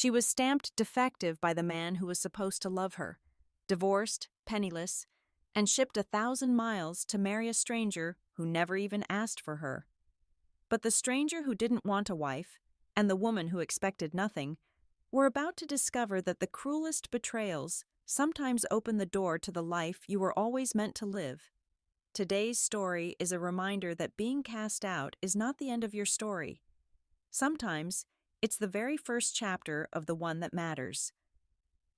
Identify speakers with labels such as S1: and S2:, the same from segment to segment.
S1: She was stamped defective by the man who was supposed to love her, divorced, penniless, and shipped 1,000 miles to marry a stranger who never even asked for her. But the stranger who didn't want a wife, and the woman who expected nothing, were about to discover that the cruelest betrayals sometimes open the door to the life you were always meant to live. Today's story is a reminder that being cast out is not the end of your story. Sometimes, it's the very first chapter of the one that matters.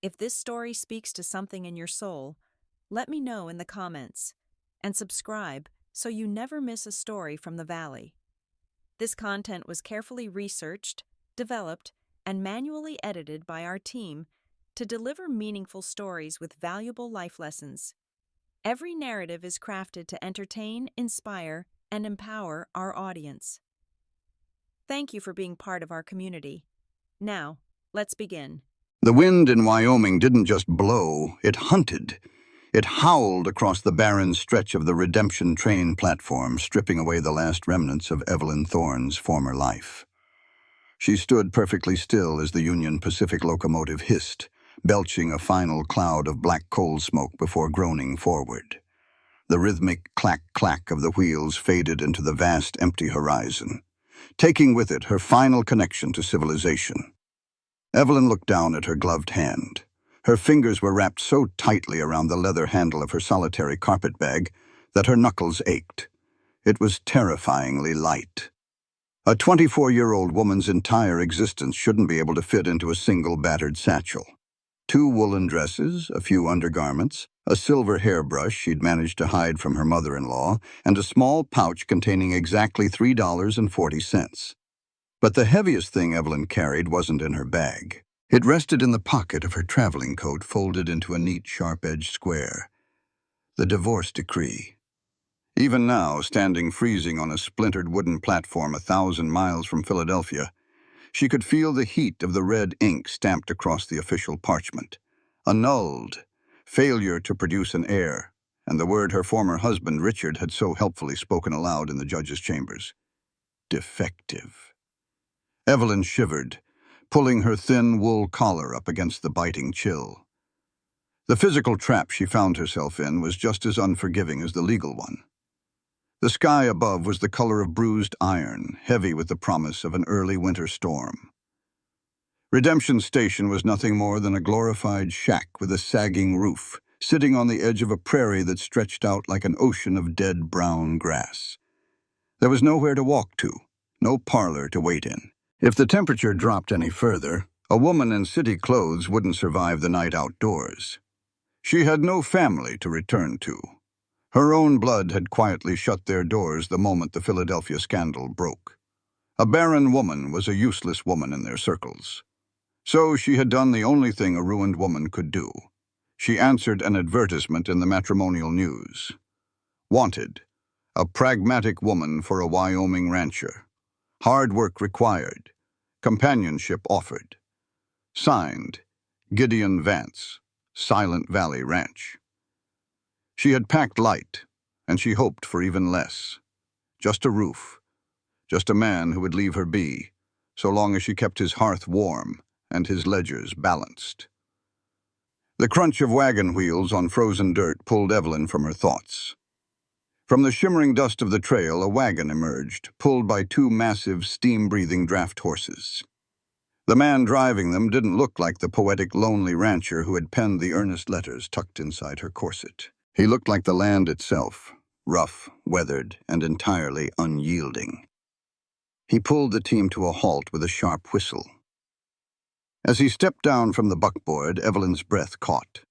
S1: If this story speaks to something in your soul, let me know in the comments, and subscribe so you never miss a story from the Valley. This content was carefully researched, developed, and manually edited by our team to deliver meaningful stories with valuable life lessons. Every narrative is crafted to entertain, inspire, and empower our audience. Thank you for being part of our community. Now, let's begin.
S2: The wind in Wyoming didn't just blow, it hunted. It howled across the barren stretch of the Redemption train platform, stripping away the last remnants of Evelyn Thorne's former life. She stood perfectly still as the Union Pacific locomotive hissed, belching a final cloud of black coal smoke before groaning forward. The rhythmic clack-clack of the wheels faded into the vast empty horizon, taking with it her final connection to civilization. Evelyn looked down at her gloved hand. Her fingers were wrapped so tightly around the leather handle of her solitary carpetbag that her knuckles ached. It was terrifyingly light. A 24-year-old woman's entire existence shouldn't be able to fit into a single battered satchel. 2 woolen dresses, a few undergarments, a silver hairbrush she'd managed to hide from her mother-in-law, and a small pouch containing exactly $3.40. But the heaviest thing Evelyn carried wasn't in her bag. It rested in the pocket of her traveling coat, folded into a neat, sharp-edged square. The divorce decree. Even now, standing freezing on a splintered wooden platform 1,000 miles from Philadelphia, she could feel the heat of the red ink stamped across the official parchment. Annulled, failure to produce an heir, and the word her former husband, Richard, had so helpfully spoken aloud in the judge's chambers. Defective. Evelyn shivered, pulling her thin wool collar up against the biting chill. The physical trap she found herself in was just as unforgiving as the legal one. The sky above was the color of bruised iron, heavy with the promise of an early winter storm. Redemption Station was nothing more than a glorified shack with a sagging roof, sitting on the edge of a prairie that stretched out like an ocean of dead brown grass. There was nowhere to walk to, no parlor to wait in. If the temperature dropped any further, a woman in city clothes wouldn't survive the night outdoors. She had no family to return to. Her own blood had quietly shut their doors the moment the Philadelphia scandal broke. A barren woman was a useless woman in their circles. So she had done the only thing a ruined woman could do. She answered an advertisement in the matrimonial news. Wanted, a pragmatic woman for a Wyoming rancher. Hard work required. Companionship offered. Signed, Gideon Vance, Silent Valley Ranch. She had packed light, and she hoped for even less. Just a roof. Just a man who would leave her be, so long as she kept his hearth warm and his ledgers balanced. The crunch of wagon wheels on frozen dirt pulled Evelyn from her thoughts. From the shimmering dust of the trail, a wagon emerged, pulled by 2 massive, steam-breathing draft horses. The man driving them didn't look like the poetic, lonely rancher who had penned the earnest letters tucked inside her corset. He looked like the land itself, rough, weathered, and entirely unyielding. He pulled the team to a halt with a sharp whistle. As he stepped down from the buckboard, Evelyn's breath caught.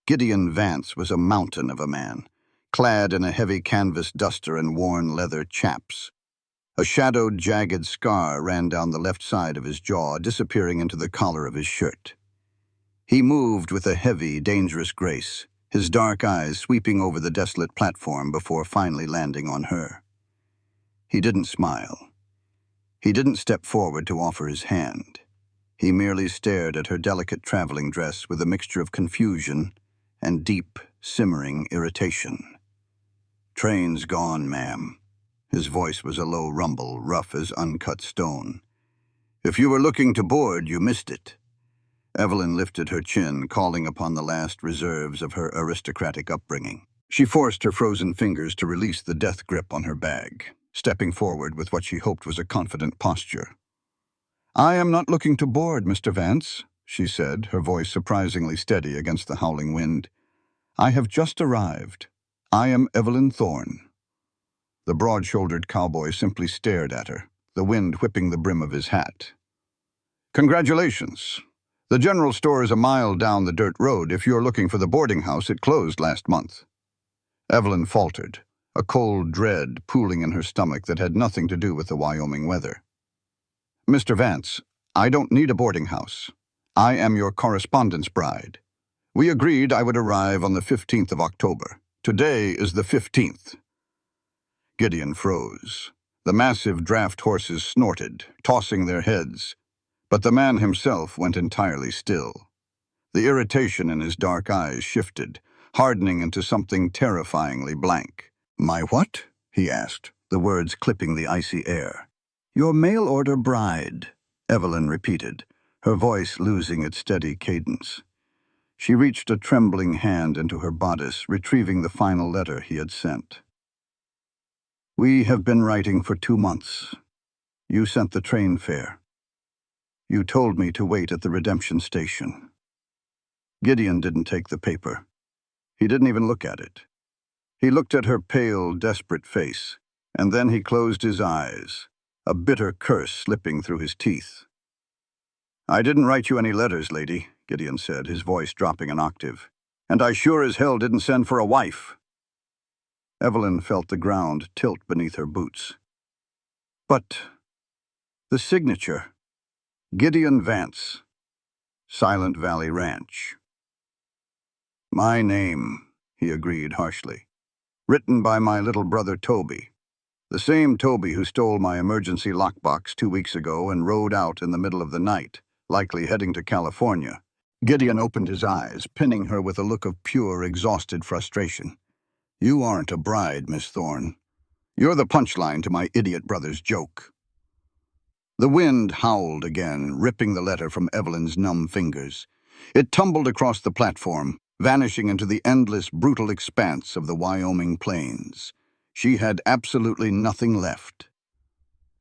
S2: Gideon Vance was a mountain of a man, clad in a heavy canvas duster and worn leather chaps. A shadowed, jagged scar ran down the left side of his jaw, disappearing into the collar of his shirt. He moved with a heavy, dangerous grace, his dark eyes sweeping over the desolate platform before finally landing on her. He didn't smile. He didn't step forward to offer his hand. He merely stared at her delicate traveling dress with a mixture of confusion and deep, simmering irritation. "Train's gone, ma'am." His voice was a low rumble, rough as uncut stone. "If you were looking to board, you missed it." Evelyn lifted her chin, calling upon the last reserves of her aristocratic upbringing. She forced her frozen fingers to release the death grip on her bag, stepping forward with what she hoped was a confident posture. "I am not looking to board, Mr. Vance," she said, her voice surprisingly steady against the howling wind. "I have just arrived. I am Evelyn Thorne." The broad-shouldered cowboy simply stared at her, the wind whipping the brim of his hat. "Congratulations. The general store is a mile down the dirt road. If you're looking for the boarding house, it closed last month." Evelyn faltered, a cold dread pooling in her stomach that had nothing to do with the Wyoming weather. "Mr. Vance, I don't need a boarding house. I am your correspondence bride. We agreed I would arrive on the 15th of October. Today is the 15th. Gideon froze. The massive draft horses snorted, tossing their heads, but the man himself went entirely still. The irritation in his dark eyes shifted, hardening into something terrifyingly blank. "My what?" he asked, the words clipping the icy air. "Your mail-order bride," Evelyn repeated, her voice losing its steady cadence. She reached a trembling hand into her bodice, retrieving the final letter he had sent. "We have been writing for 2 months. You sent the train fare. You told me to wait at the redemption station." Gideon didn't take the paper. He didn't even look at it. He looked at her pale, desperate face, and then he closed his eyes, a bitter curse slipping through his teeth. "I didn't write you any letters, lady," Gideon said, his voice dropping an octave. "And I sure as hell didn't send for a wife." Evelyn felt the ground tilt beneath her boots. "But the signature, Gideon Vance, Silent Valley Ranch." "My name," he agreed harshly. "Written by my little brother Toby. The same Toby who stole my emergency lockbox 2 weeks ago and rode out in the middle of the night, likely heading to California." Gideon opened his eyes, pinning her with a look of pure, exhausted frustration. "You aren't a bride, Miss Thorne. You're the punchline to my idiot brother's joke." The wind howled again, ripping the letter from Evelyn's numb fingers. It tumbled across the platform, vanishing into the endless, brutal expanse of the Wyoming plains. She had absolutely nothing left,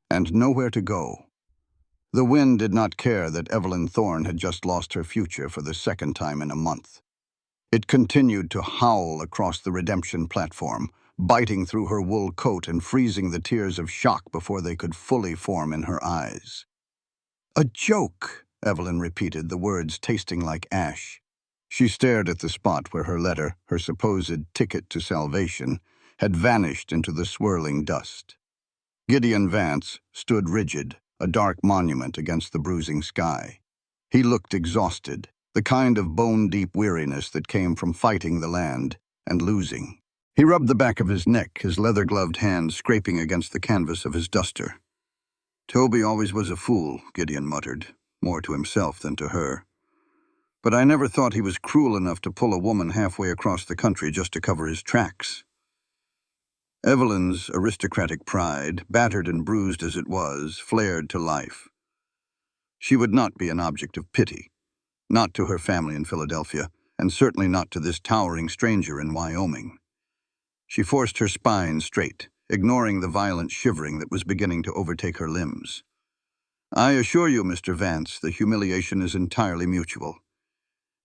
S2: and nowhere to go. The wind did not care that Evelyn Thorne had just lost her future for the second time in a month. It continued to howl across the redemption platform, biting through her wool coat and freezing the tears of shock before they could fully form in her eyes. "A joke," Evelyn repeated, the words tasting like ash. She stared at the spot where her letter, her supposed ticket to salvation, had vanished into the swirling dust. Gideon Vance stood rigid, a dark monument against the bruising sky. He looked exhausted, the kind of bone-deep weariness that came from fighting the land and losing. He rubbed the back of his neck, his leather-gloved hand scraping against the canvas of his duster. "Toby always was a fool," Gideon muttered, more to himself than to her. "But I never thought he was cruel enough to pull a woman halfway across the country just to cover his tracks." Evelyn's aristocratic pride, battered and bruised as it was, flared to life. She would not be an object of pity, not to her family in Philadelphia, and certainly not to this towering stranger in Wyoming. She forced her spine straight, ignoring the violent shivering that was beginning to overtake her limbs. "I assure you, Mr. Vance, the humiliation is entirely mutual.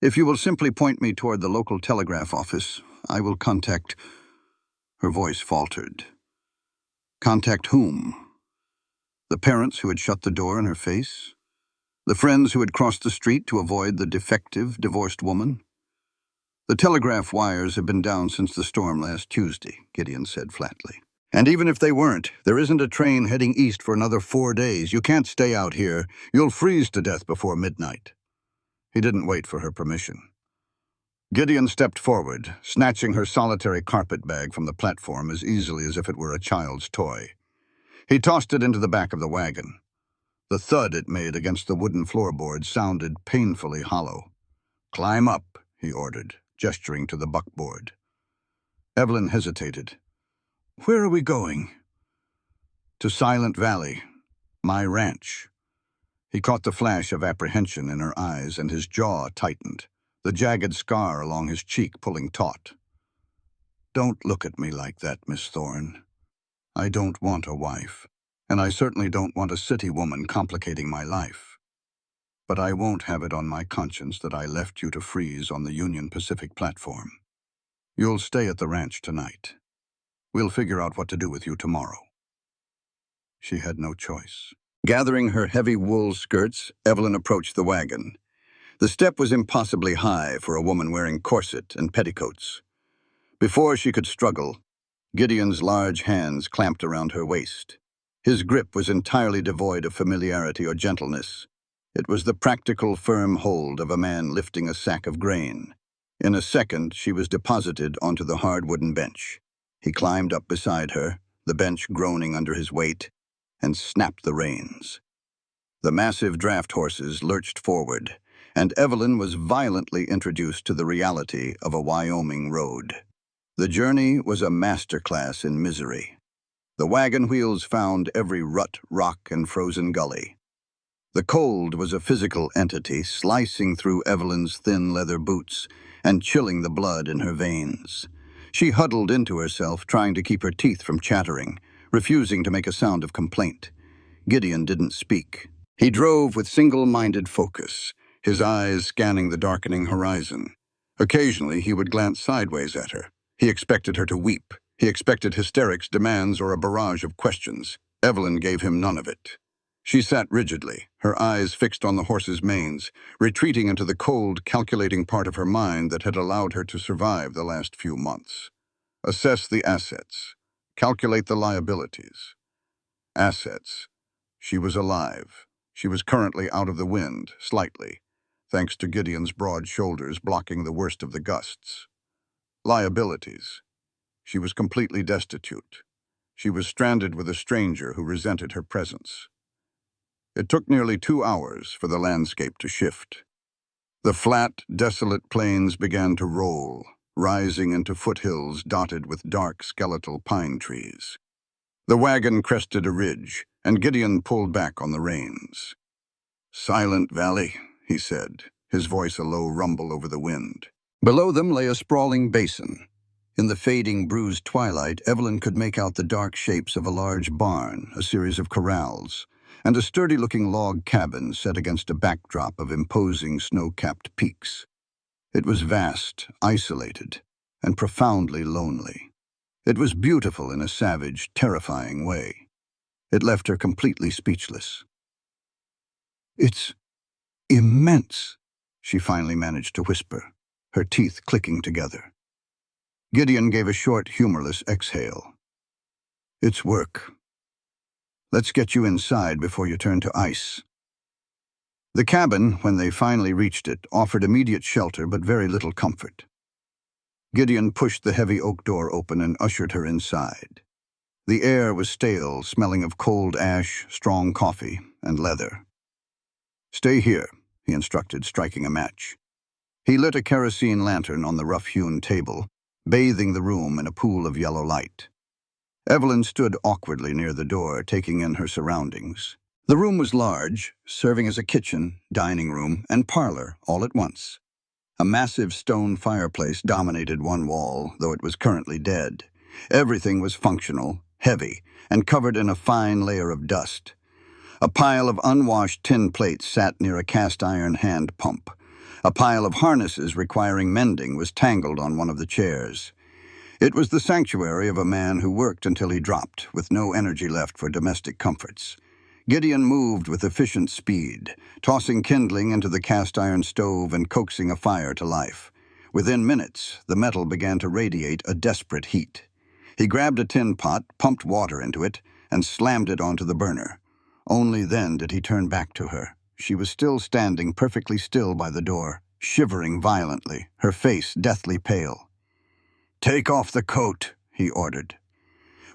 S2: If you will simply point me toward the local telegraph office, I will contact—" Her voice faltered. Contact whom? The parents who had shut the door in her face? The friends who had crossed the street to avoid the defective, divorced woman? "The telegraph wires have been down since the storm last Tuesday," Gideon said flatly. "And even if they weren't, there isn't a train heading east for another 4 days. You can't stay out here. You'll freeze to death before midnight." He didn't wait for her permission. Gideon stepped forward, snatching her solitary carpet bag from the platform as easily as if it were a child's toy. He tossed it into the back of the wagon. The thud it made against the wooden floorboard sounded painfully hollow. "Climb up," he ordered, gesturing to the buckboard. Evelyn hesitated. "Where are we going?" "To Silent Valley, my ranch. He caught the flash of apprehension in her eyes, and his jaw tightened, the jagged scar along his cheek pulling taut. "Don't look at me like that, Miss Thorne. I don't want a wife, and I certainly don't want a city woman complicating my life. But I won't have it on my conscience that I left you to freeze on the Union Pacific platform. You'll stay at the ranch tonight. We'll figure out what to do with you tomorrow." She had no choice. Gathering her heavy wool skirts, Evelyn approached the wagon. The step was impossibly high for a woman wearing corset and petticoats. Before she could struggle, Gideon's large hands clamped around her waist. His grip was entirely devoid of familiarity or gentleness. It was the practical, firm hold of a man lifting a sack of grain. In a second, she was deposited onto the hard wooden bench. He climbed up beside her, the bench groaning under his weight, and snapped the reins. The massive draft horses lurched forward, and Evelyn was violently introduced to the reality of a Wyoming road. The journey was a masterclass in misery. The wagon wheels found every rut, rock, and frozen gully. The cold was a physical entity slicing through Evelyn's thin leather boots and chilling the blood in her veins. She huddled into herself, trying to keep her teeth from chattering, refusing to make a sound of complaint. Gideon didn't speak. He drove with single-minded focus, his eyes scanning the darkening horizon. Occasionally, he would glance sideways at her. He expected her to weep. He expected hysterics, demands, or a barrage of questions. Evelyn gave him none of it. She sat rigidly, her eyes fixed on the horses' manes, retreating into the cold, calculating part of her mind that had allowed her to survive the last few months. Assess the assets. Calculate the liabilities. Assets. She was alive. She was currently out of the wind, slightly, thanks to Gideon's broad shoulders blocking the worst of the gusts. Liabilities. She was completely destitute. She was stranded with a stranger who resented her presence. It took nearly 2 hours for the landscape to shift. The flat, desolate plains began to roll, rising into foothills dotted with dark, skeletal pine trees. The wagon crested a ridge, and Gideon pulled back on the reins. "Silent Valley," he said, his voice a low rumble over the wind. Below them lay a sprawling basin. In the fading, bruised twilight, Evelyn could make out the dark shapes of a large barn, a series of corrals, and a sturdy-looking log cabin set against a backdrop of imposing snow-capped peaks. It was vast, isolated, and profoundly lonely. It was beautiful in a savage, terrifying way. It left her completely speechless. "It's immense," she finally managed to whisper, her teeth clicking together. Gideon gave a short, humorless exhale. "It's work. Let's get you inside before you turn to ice." The cabin, when they finally reached it, offered immediate shelter but very little comfort. Gideon pushed the heavy oak door open and ushered her inside. The air was stale, smelling of cold ash, strong coffee, and leather. "Stay here," he instructed, striking a match. He lit a kerosene lantern on the rough-hewn table, bathing the room in a pool of yellow light. Evelyn stood awkwardly near the door, taking in her surroundings. The room was large, serving as a kitchen, dining room, and parlor all at once. A massive stone fireplace dominated one wall, though it was currently dead. Everything was functional, heavy, and covered in a fine layer of dust. A pile of unwashed tin plates sat near a cast-iron hand pump. A pile of harnesses requiring mending was tangled on one of the chairs. It was the sanctuary of a man who worked until he dropped, with no energy left for domestic comforts. Gideon moved with efficient speed, tossing kindling into the cast-iron stove and coaxing a fire to life. Within minutes, the metal began to radiate a desperate heat. He grabbed a tin pot, pumped water into it, and slammed it onto the burner. Only then did he turn back to her. She was still standing perfectly still by the door, shivering violently, her face deathly pale. "Take off the coat," he ordered.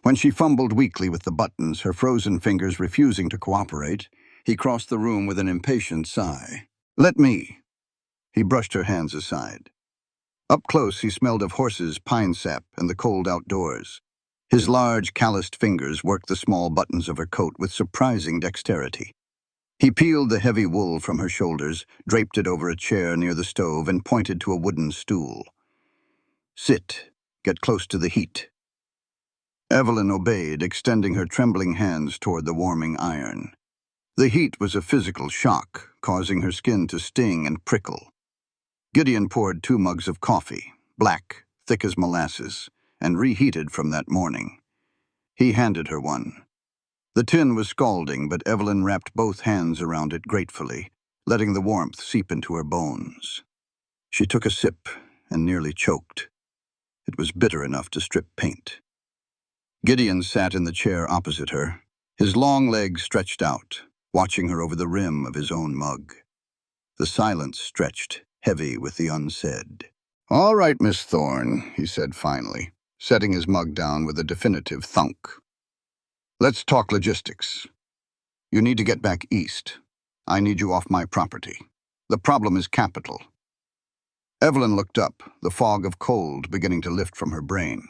S2: When she fumbled weakly with the buttons, her frozen fingers refusing to cooperate, he crossed the room with an impatient sigh. "Let me." He brushed her hands aside. Up close, he smelled of horses, pine sap, and the cold outdoors. His large, calloused fingers worked the small buttons of her coat with surprising dexterity. He peeled the heavy wool from her shoulders, draped it over a chair near the stove, and pointed to a wooden stool. "Sit. Get close to the heat." Evelyn obeyed, extending her trembling hands toward the warming iron. The heat was a physical shock, causing her skin to sting and prickle. Gideon poured 2 mugs of coffee, black, thick as molasses, and reheated from that morning. He handed her one. The tin was scalding, but Evelyn wrapped both hands around it gratefully, letting the warmth seep into her bones. She took a sip and nearly choked. It was bitter enough to strip paint. Gideon sat in the chair opposite her, his long legs stretched out, watching her over the rim of his own mug. The silence stretched, heavy with the unsaid. "All right, Miss Thorne," he said finally, setting his mug down with a definitive thunk. "Let's talk logistics. You need to get back east. I need you off my property. The problem is capital." Evelyn looked up, the fog of cold beginning to lift from her brain.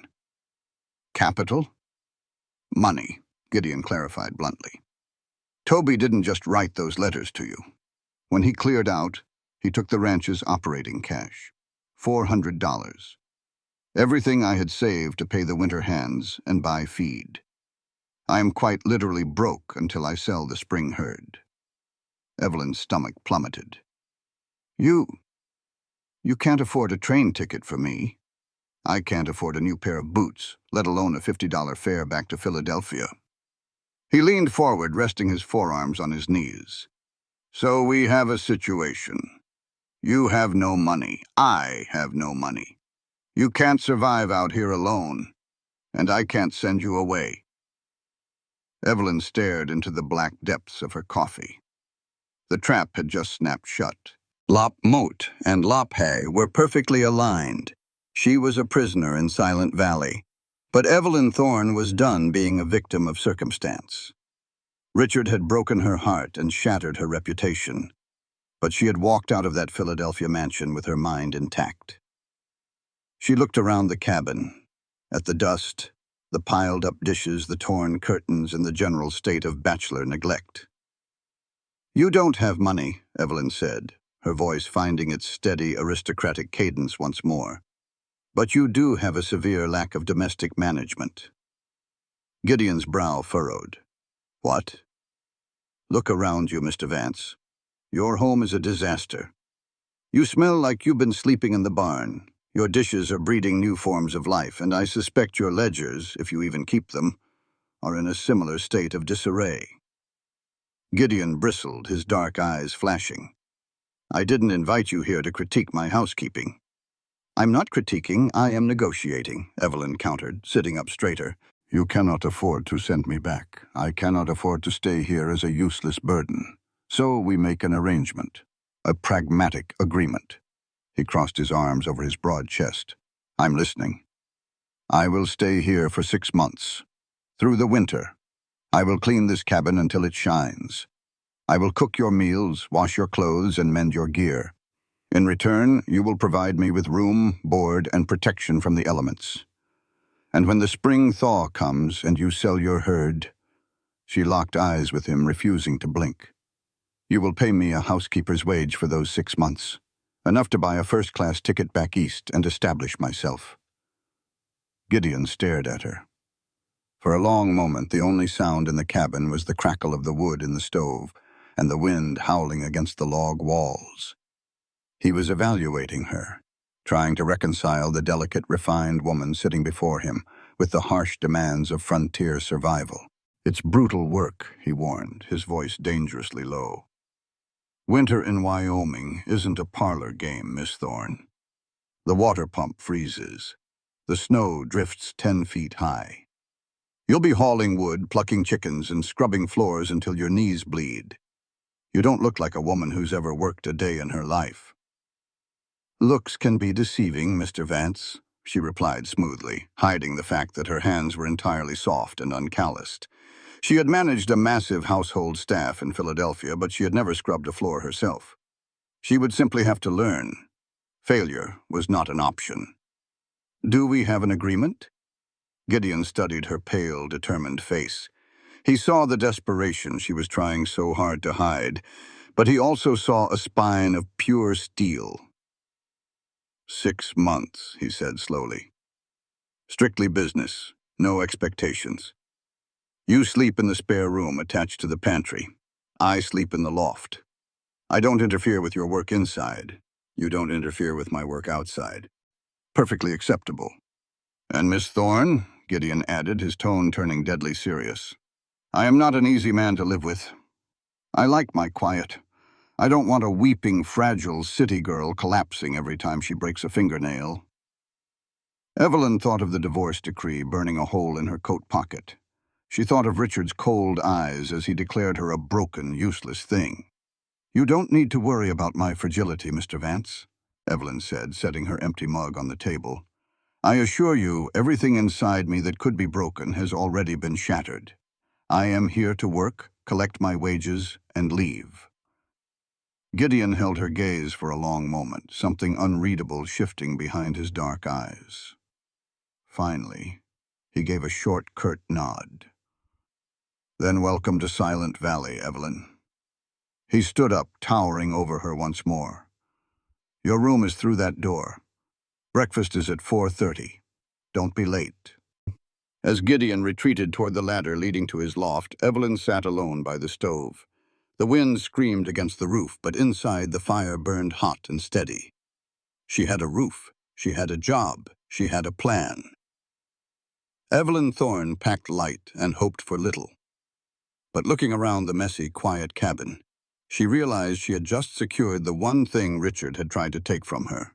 S2: "Capital?" "Money," Gideon clarified bluntly. "Toby didn't just write those letters to you. When he cleared out, he took the ranch's operating cash, $400. Everything I had saved to pay the winter hands and buy feed. I am quite literally broke until I sell the spring herd." Evelyn's stomach plummeted. You can't afford a train ticket for me. I can't afford a new pair of boots, let alone a $50 fare back to Philadelphia." He leaned forward, resting his forearms on his knees. "So we have a situation. You have no money. I have no money. You can't survive out here alone, and I can't send you away." Evelyn stared into the black depths of her coffee. The trap had just snapped shut. Lop Moat and Lop Hay were perfectly aligned. She was a prisoner in Silent Valley, but Evelyn Thorne was done being a victim of circumstance. Richard had broken her heart and shattered her reputation, but she had walked out of that Philadelphia mansion with her mind intact. She looked around the cabin, at the dust, the piled-up dishes, the torn curtains, and the general state of bachelor neglect. "You don't have money," Evelyn said, her voice finding its steady, aristocratic cadence once more. "But you do have a severe lack of domestic management." Gideon's brow furrowed. "What?" "Look around you, Mr. Vance. Your home is a disaster. You smell like you've been sleeping in the barn. Your dishes are breeding new forms of life, and I suspect your ledgers, if you even keep them, are in a similar state of disarray." Gideon bristled, his dark eyes flashing. "I didn't invite you here to critique my housekeeping." "I'm not critiquing, I am negotiating," Evelyn countered, sitting up straighter. "You cannot afford to send me back. I cannot afford to stay here as a useless burden. So we make an arrangement. A pragmatic agreement." He crossed his arms over his broad chest. "I'm listening. I will stay here for 6 months. Through the winter. I will clean this cabin until it shines. I will cook your meals, wash your clothes, and mend your gear. In return, you will provide me with room, board, and protection from the elements. And when the spring thaw comes and you sell your herd—" She locked eyes with him, refusing to blink. "You will pay me a housekeeper's wage for those 6 months, enough to buy a first-class ticket back east and establish myself." Gideon stared at her. For a long moment, the only sound in the cabin was the crackle of the wood in the stove and the wind howling against the log walls. He was evaluating her, trying to reconcile the delicate, refined woman sitting before him with the harsh demands of frontier survival. "It's brutal work," he warned, his voice dangerously low. "Winter in Wyoming isn't a parlor game, Miss Thorne. The water pump freezes. The snow drifts 10 feet high. You'll be hauling wood, plucking chickens, and scrubbing floors until your knees bleed. You don't look like a woman who's ever worked a day in her life." "Looks can be deceiving, Mr. Vance," she replied smoothly, hiding the fact that her hands were entirely soft and uncalloused. She had managed a massive household staff in Philadelphia, but she had never scrubbed a floor herself. She would simply have to learn. Failure was not an option. "Do we have an agreement?" Gideon studied her pale, determined face. He saw the desperation she was trying so hard to hide, but he also saw a spine of pure steel. 6 months, he said slowly. Strictly business, no expectations. You sleep in the spare room attached to the pantry. I sleep in the loft. I don't interfere with your work inside. You don't interfere with my work outside. Perfectly acceptable. And Miss Thorne, Gideon added, his tone turning deadly serious, I am not an easy man to live with. I like my quiet. I don't want a weeping, fragile city girl collapsing every time she breaks a fingernail. Evelyn thought of the divorce decree burning a hole in her coat pocket. She thought of Richard's cold eyes as he declared her a broken, useless thing. You don't need to worry about my fragility, Mr. Vance, Evelyn said, setting her empty mug on the table. I assure you, everything inside me that could be broken has already been shattered. I am here to work, collect my wages, and leave. Gideon held her gaze for a long moment, something unreadable shifting behind his dark eyes. Finally, he gave a short, curt nod. Then welcome to Silent Valley, Evelyn. He stood up, towering over her once more. Your room is through that door. Breakfast is at 4:30. Don't be late. As Gideon retreated toward the ladder leading to his loft, Evelyn sat alone by the stove. The wind screamed against the roof, but inside the fire burned hot and steady. She had a roof. She had a job. She had a plan. Evelyn Thorne packed light and hoped for little. But looking around the messy, quiet cabin, she realized she had just secured the one thing Richard had tried to take from her,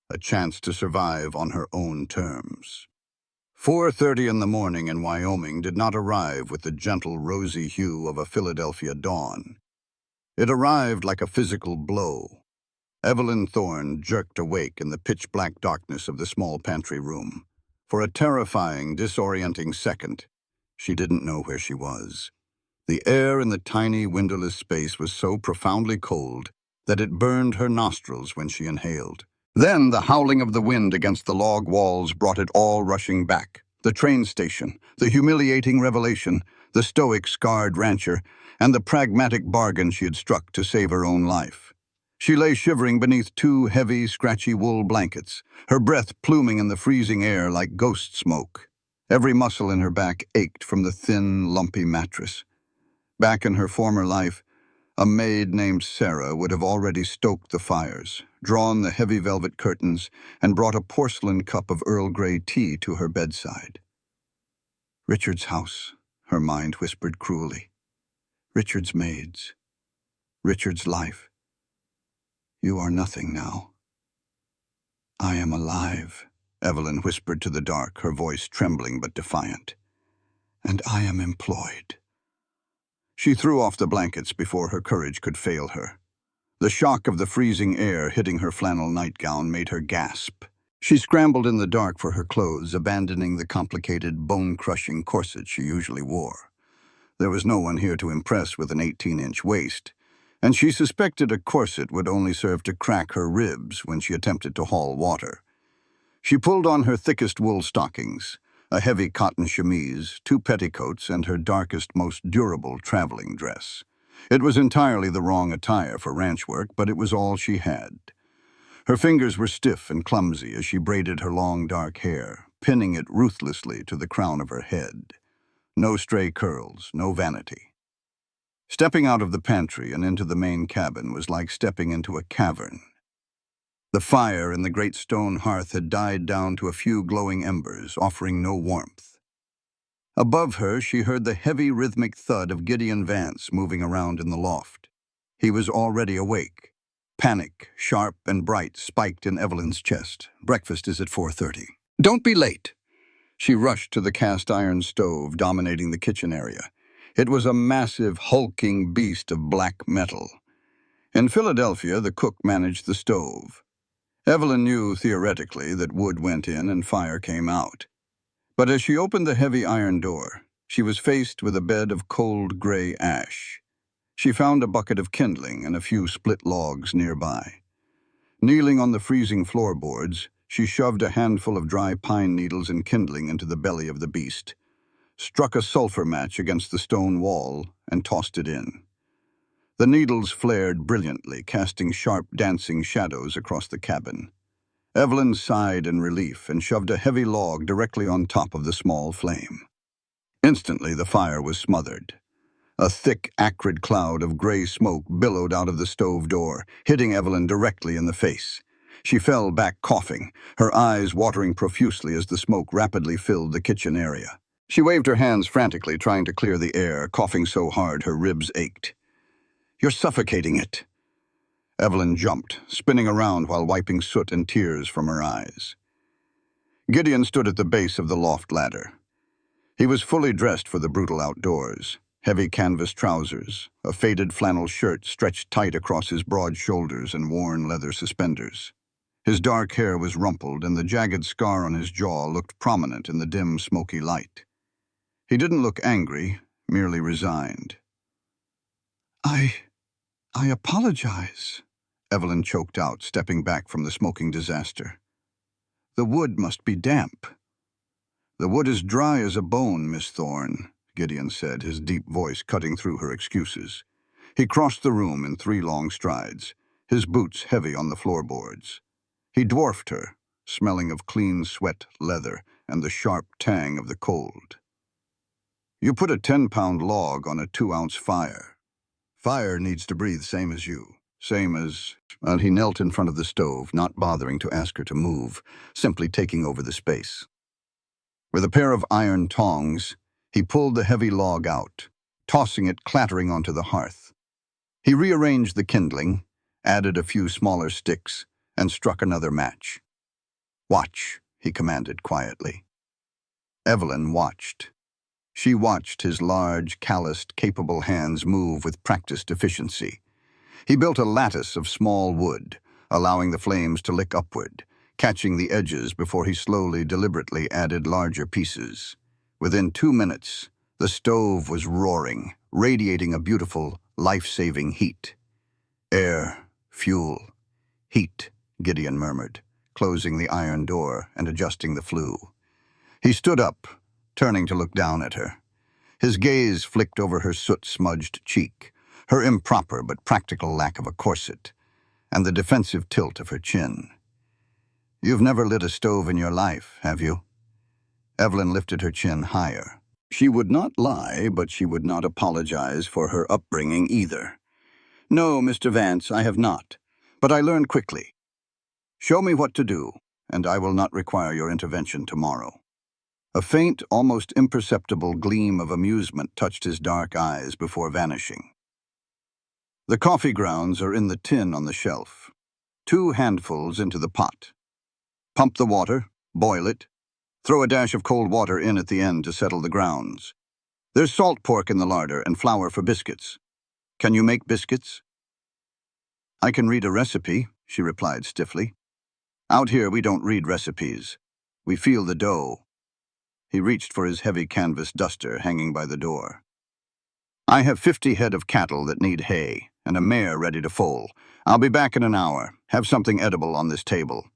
S2: a chance to survive on her own terms. 4:30 in the morning in Wyoming did not arrive with the gentle, rosy hue of a Philadelphia dawn. It arrived like a physical blow. Evelyn Thorne jerked awake in the pitch-black darkness of the small pantry room. For a terrifying, disorienting second, she didn't know where she was. The air in the tiny, windowless space was so profoundly cold that it burned her nostrils when she inhaled. Then the howling of the wind against the log walls brought it all rushing back. The train station, the humiliating revelation, the stoic, scarred rancher, and the pragmatic bargain she had struck to save her own life. She lay shivering beneath two heavy, scratchy wool blankets, her breath pluming in the freezing air like ghost smoke. Every muscle in her back ached from the thin, lumpy mattress. Back in her former life, a maid named Sarah would have already stoked the fires, drawn the heavy velvet curtains, and brought a porcelain cup of Earl Grey tea to her bedside. Richard's house, her mind whispered cruelly. Richard's maids. Richard's life. You are nothing now. I am alive, Evelyn whispered to the dark, her voice trembling but defiant. And I am employed. She threw off the blankets before her courage could fail her. The shock of the freezing air hitting her flannel nightgown made her gasp. She scrambled in the dark for her clothes, abandoning the complicated, bone-crushing corset she usually wore. There was no one here to impress with an 18-inch waist, and she suspected a corset would only serve to crack her ribs when she attempted to haul water. She pulled on her thickest wool stockings, a heavy cotton chemise, 2 petticoats, and her darkest, most durable traveling dress. It was entirely the wrong attire for ranch work, but it was all she had. Her fingers were stiff and clumsy as she braided her long dark hair, pinning it ruthlessly to the crown of her head. No stray curls, no vanity. Stepping out of the pantry and into the main cabin was like stepping into a cavern. The fire in the great stone hearth had died down to a few glowing embers, offering no warmth. Above her, she heard the heavy, rhythmic thud of Gideon Vance moving around in the loft. He was already awake. Panic, sharp and bright, spiked in Evelyn's chest. Breakfast is at 4:30. Don't be late. She rushed to the cast-iron stove dominating the kitchen area. It was a massive, hulking beast of black metal. In Philadelphia, the cook managed the stove. Evelyn knew, theoretically, that wood went in and fire came out. But as she opened the heavy iron door, she was faced with a bed of cold gray ash. She found a bucket of kindling and a few split logs nearby. Kneeling on the freezing floorboards, she shoved a handful of dry pine needles and kindling into the belly of the beast. struck a sulfur match against the stone wall, and tossed it in. The needles flared brilliantly, casting sharp, dancing shadows across the cabin. Evelyn sighed in relief and shoved a heavy log directly on top of the small flame. Instantly, the fire was smothered. A thick, acrid cloud of gray smoke billowed out of the stove door, hitting Evelyn directly in the face. She fell back coughing, her eyes watering profusely as the smoke rapidly filled the kitchen area. She waved her hands frantically, trying to clear the air, coughing so hard her ribs ached. "You're suffocating it." Evelyn jumped, spinning around while wiping soot and tears from her eyes. Gideon stood at the base of the loft ladder. He was fully dressed for the brutal outdoors. Heavy canvas trousers, a faded flannel shirt stretched tight across his broad shoulders, and worn leather suspenders. His dark hair was rumpled, and the jagged scar on his jaw looked prominent in the dim, smoky light. He didn't look angry, merely resigned. I apologize," Evelyn choked out, stepping back from the smoking disaster. "The wood must be damp." "The wood is dry as a bone, Miss Thorne," Gideon said, his deep voice cutting through her excuses. He crossed the room in 3 long strides, his boots heavy on the floorboards. He dwarfed her, smelling of clean sweat leather and the sharp tang of the cold. "You put a 10-pound log on a 2-ounce fire. Fire needs to breathe same as you, same as—" Well, he knelt in front of the stove, not bothering to ask her to move, simply taking over the space. With a pair of iron tongs, he pulled the heavy log out, tossing it clattering onto the hearth. He rearranged the kindling, added a few smaller sticks, and struck another match. "Watch," he commanded quietly. Evelyn watched. She watched his large, calloused, capable hands move with practiced efficiency. He built a lattice of small wood, allowing the flames to lick upward, catching the edges before he slowly, deliberately added larger pieces. Within 2 minutes, the stove was roaring, radiating a beautiful, life-saving heat. "Air, fuel, heat," Gideon murmured, closing the iron door and adjusting the flue. He stood up, turning to look down at her. His gaze flicked over her soot-smudged cheek, her improper but practical lack of a corset, and the defensive tilt of her chin. "You've never lit a stove in your life, have you?" Evelyn lifted her chin higher. She would not lie, but she would not apologize for her upbringing either. "No, Mr. Vance, I have not. But I learned quickly. Show me what to do, and I will not require your intervention tomorrow." A faint, almost imperceptible gleam of amusement touched his dark eyes before vanishing. "The coffee grounds are in the tin on the shelf. 2 handfuls into the pot. Pump the water, boil it. Throw a dash of cold water in at the end to settle the grounds. There's salt pork in the larder and flour for biscuits. Can you make biscuits?" "I can read a recipe," she replied stiffly. "Out here we don't read recipes. We feel the dough." He reached for his heavy canvas duster hanging by the door. "I have 50 head of cattle that need hay, and a mare ready to foal. I'll be back in an hour. Have something edible on this table."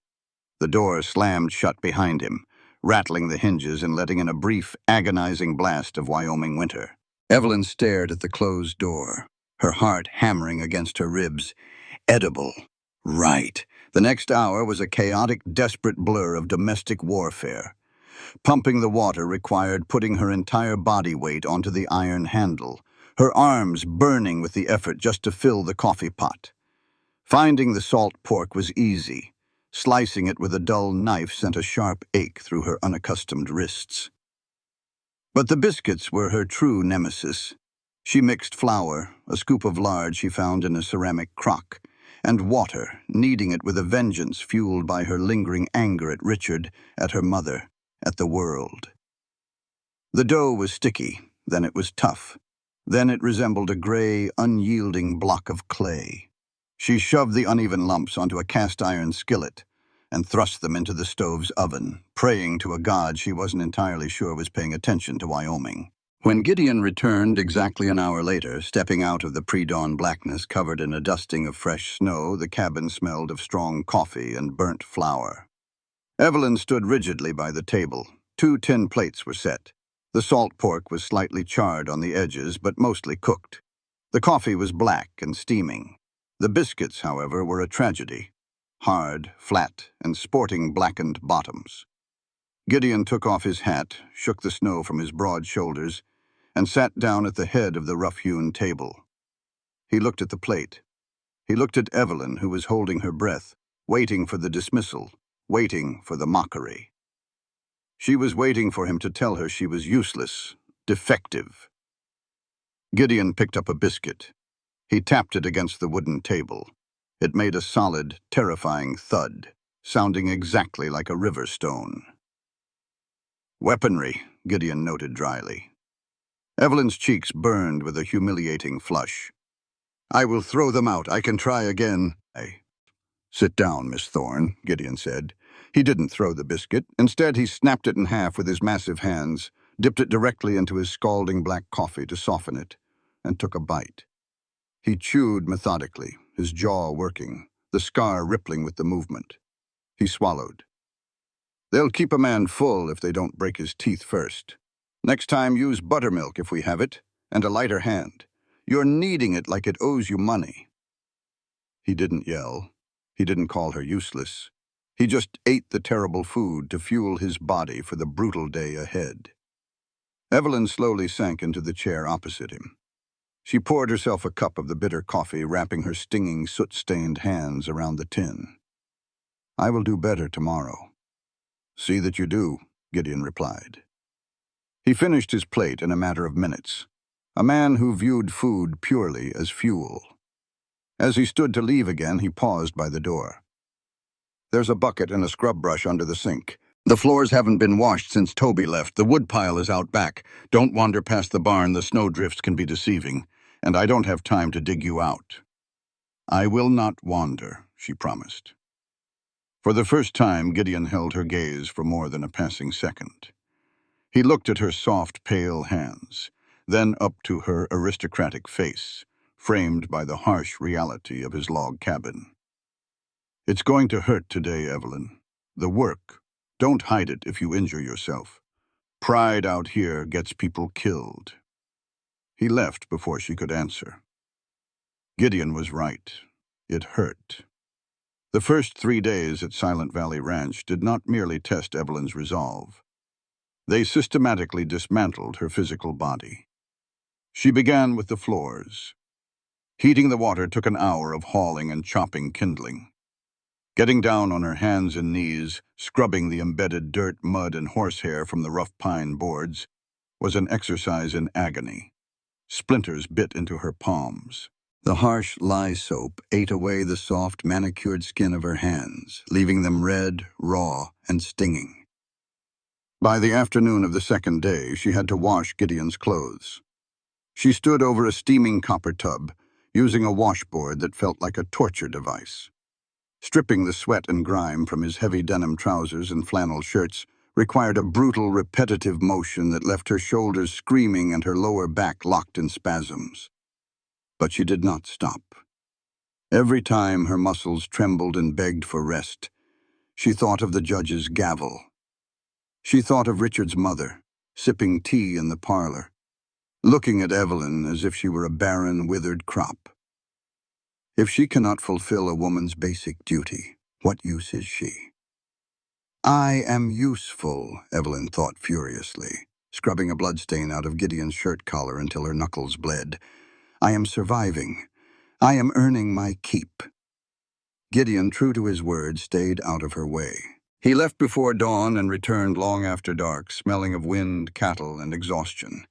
S2: The door slammed shut behind him, rattling the hinges and letting in a brief, agonizing blast of Wyoming winter. Evelyn stared at the closed door, her heart hammering against her ribs. Edible. Right. The next hour was a chaotic, desperate blur of domestic warfare. Pumping the water required putting her entire body weight onto the iron handle, her arms burning with the effort just to fill the coffee pot. Finding the salt pork was easy. Slicing it with a dull knife sent a sharp ache through her unaccustomed wrists. But the biscuits were her true nemesis. She mixed flour, a scoop of lard she found in a ceramic crock, and water, kneading it with a vengeance fueled by her lingering anger at Richard, at her mother, at the world. The dough was sticky, then it was tough. Then it resembled a gray, unyielding block of clay. She shoved the uneven lumps onto a cast-iron skillet and thrust them into the stove's oven, praying to a god she wasn't entirely sure was paying attention to Wyoming. When Gideon returned exactly an hour later, stepping out of the pre-dawn blackness covered in a dusting of fresh snow, the cabin smelled of strong coffee and burnt flour. Evelyn stood rigidly by the table. 2 tin plates were set. The salt pork was slightly charred on the edges, but mostly cooked. The coffee was black and steaming. The biscuits, however, were a tragedy. Hard, flat, and sporting blackened bottoms. Gideon took off his hat, shook the snow from his broad shoulders, and sat down at the head of the rough-hewn table. He looked at the plate. He looked at Evelyn, who was holding her breath, waiting for the dismissal, waiting for the mockery. She was waiting for him to tell her she was useless, defective. Gideon picked up a biscuit. He tapped it against the wooden table. It made a solid, terrifying thud, sounding exactly like a river stone. Weaponry, Gideon noted dryly. Evelyn's cheeks burned with a humiliating flush. I will throw them out. I can try again. Sit down, Miss Thorne, Gideon said. He didn't throw the biscuit. Instead, he snapped it in half with his massive hands, dipped it directly into his scalding black coffee to soften it, and took a bite. He chewed methodically, his jaw working, the scar rippling with the movement. He swallowed. They'll keep a man full if they don't break his teeth first. Next time, use buttermilk if we have it, and a lighter hand. You're kneading it like it owes you money. He didn't yell. He didn't call her useless. He just ate the terrible food to fuel his body for the brutal day ahead. Evelyn slowly sank into the chair opposite him. She poured herself a cup of the bitter coffee, wrapping her stinging, soot-stained hands around the tin. I will do better tomorrow. See that you do, Gideon replied. He finished his plate in a matter of minutes, a man who viewed food purely as fuel. As he stood to leave again, he paused by the door. There's a bucket and a scrub brush under the sink. The floors haven't been washed since Toby left. The woodpile is out back. Don't wander past the barn. The snowdrifts can be deceiving, and I don't have time to dig you out. I will not wander, she promised. For the first time, Gideon held her gaze for more than a passing second. He looked at her soft, pale hands, then up to her aristocratic face, framed by the harsh reality of his log cabin. It's going to hurt today, Evelyn. The work. Don't hide it if you injure yourself. Pride out here gets people killed. He left before she could answer. Gideon was right. It hurt. The first 3 days at Silent Valley Ranch did not merely test Evelyn's resolve. They systematically dismantled her physical body. She began with the floors. Heating the water took an hour of hauling and chopping kindling. Getting down on her hands and knees, scrubbing the embedded dirt, mud, and horsehair from the rough pine boards, was an exercise in agony. Splinters bit into her palms. The harsh lye soap ate away the soft, manicured skin of her hands, leaving them red, raw, and stinging. By the afternoon of the second day, she had to wash Gideon's clothes. She stood over a steaming copper tub, using a washboard that felt like a torture device. Stripping the sweat and grime from his heavy denim trousers and flannel shirts required a brutal, repetitive motion that left her shoulders screaming and her lower back locked in spasms. But she did not stop. Every time her muscles trembled and begged for rest, she thought of the judge's gavel. She thought of Richard's mother, sipping tea in the parlor, looking at Evelyn as if she were a barren, withered crop. If she cannot fulfill a woman's basic duty, what use is she? I am useful, Evelyn thought furiously, scrubbing a bloodstain out of Gideon's shirt collar until her knuckles bled. I am surviving. I am earning my keep. Gideon, true to his word, stayed out of her way. He left before dawn and returned long after dark, smelling of wind, cattle, and exhaustion.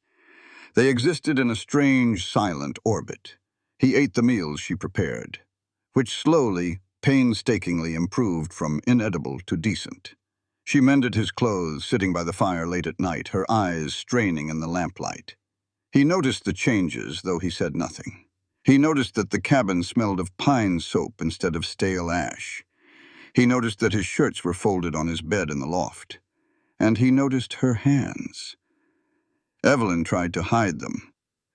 S2: They existed in a strange, silent orbit. He ate the meals she prepared, which slowly, painstakingly improved from inedible to decent. She mended his clothes, sitting by the fire late at night, her eyes straining in the lamplight. He noticed the changes, though he said nothing. He noticed that the cabin smelled of pine soap instead of stale ash. He noticed that his shirts were folded on his bed in the loft. And he noticed her hands. Evelyn tried to hide them.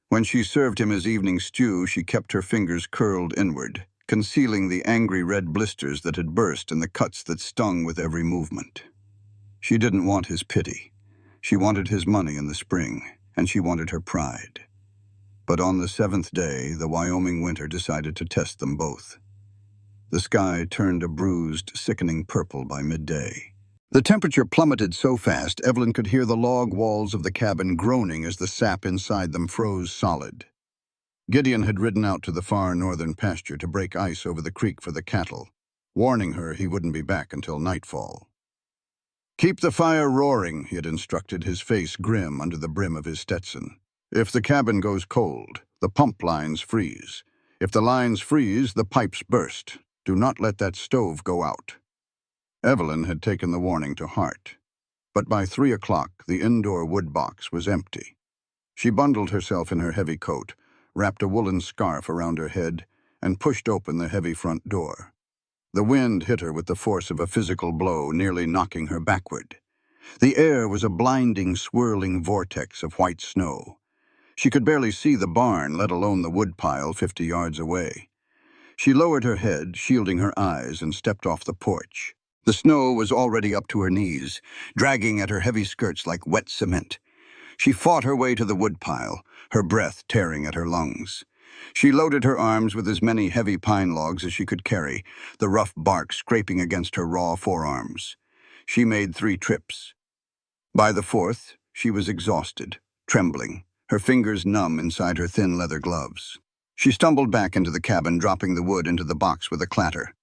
S2: When she served him his evening stew, she kept her fingers curled inward, concealing the angry red blisters that had burst and the cuts that stung with every movement. She didn't want his pity. She wanted his money in the spring, and she wanted her pride. But on the seventh day, the Wyoming winter decided to test them both. The sky turned a bruised, sickening purple by midday. The temperature plummeted so fast, Evelyn could hear the log walls of the cabin groaning as the sap inside them froze solid. Gideon had ridden out to the far northern pasture to break ice over the creek for the cattle, warning her he wouldn't be back until nightfall. "Keep the fire roaring," he had instructed, his face grim under the brim of his Stetson. "If the cabin goes cold, the pump lines freeze. If the lines freeze, the pipes burst. Do not let that stove go out." Evelyn had taken the warning to heart, but by 3 o'clock the indoor wood box was empty. She bundled herself in her heavy coat, wrapped a woolen scarf around her head, and pushed open the heavy front door. The wind hit her with the force of a physical blow, nearly knocking her backward. The air was a blinding, swirling vortex of white snow. She could barely see the barn, let alone the woodpile 50 yards away. She lowered her head, shielding her eyes, and stepped off the porch. The snow was already up to her knees, dragging at her heavy skirts like wet cement. She fought her way to the woodpile, her breath tearing at her lungs. She loaded her arms with as many heavy pine logs as she could carry, the rough bark scraping against her raw forearms. She made 3 trips. By the 4th, she was exhausted, trembling, her fingers numb inside her thin leather gloves. She stumbled back into the cabin, dropping the wood into the box with a clatter.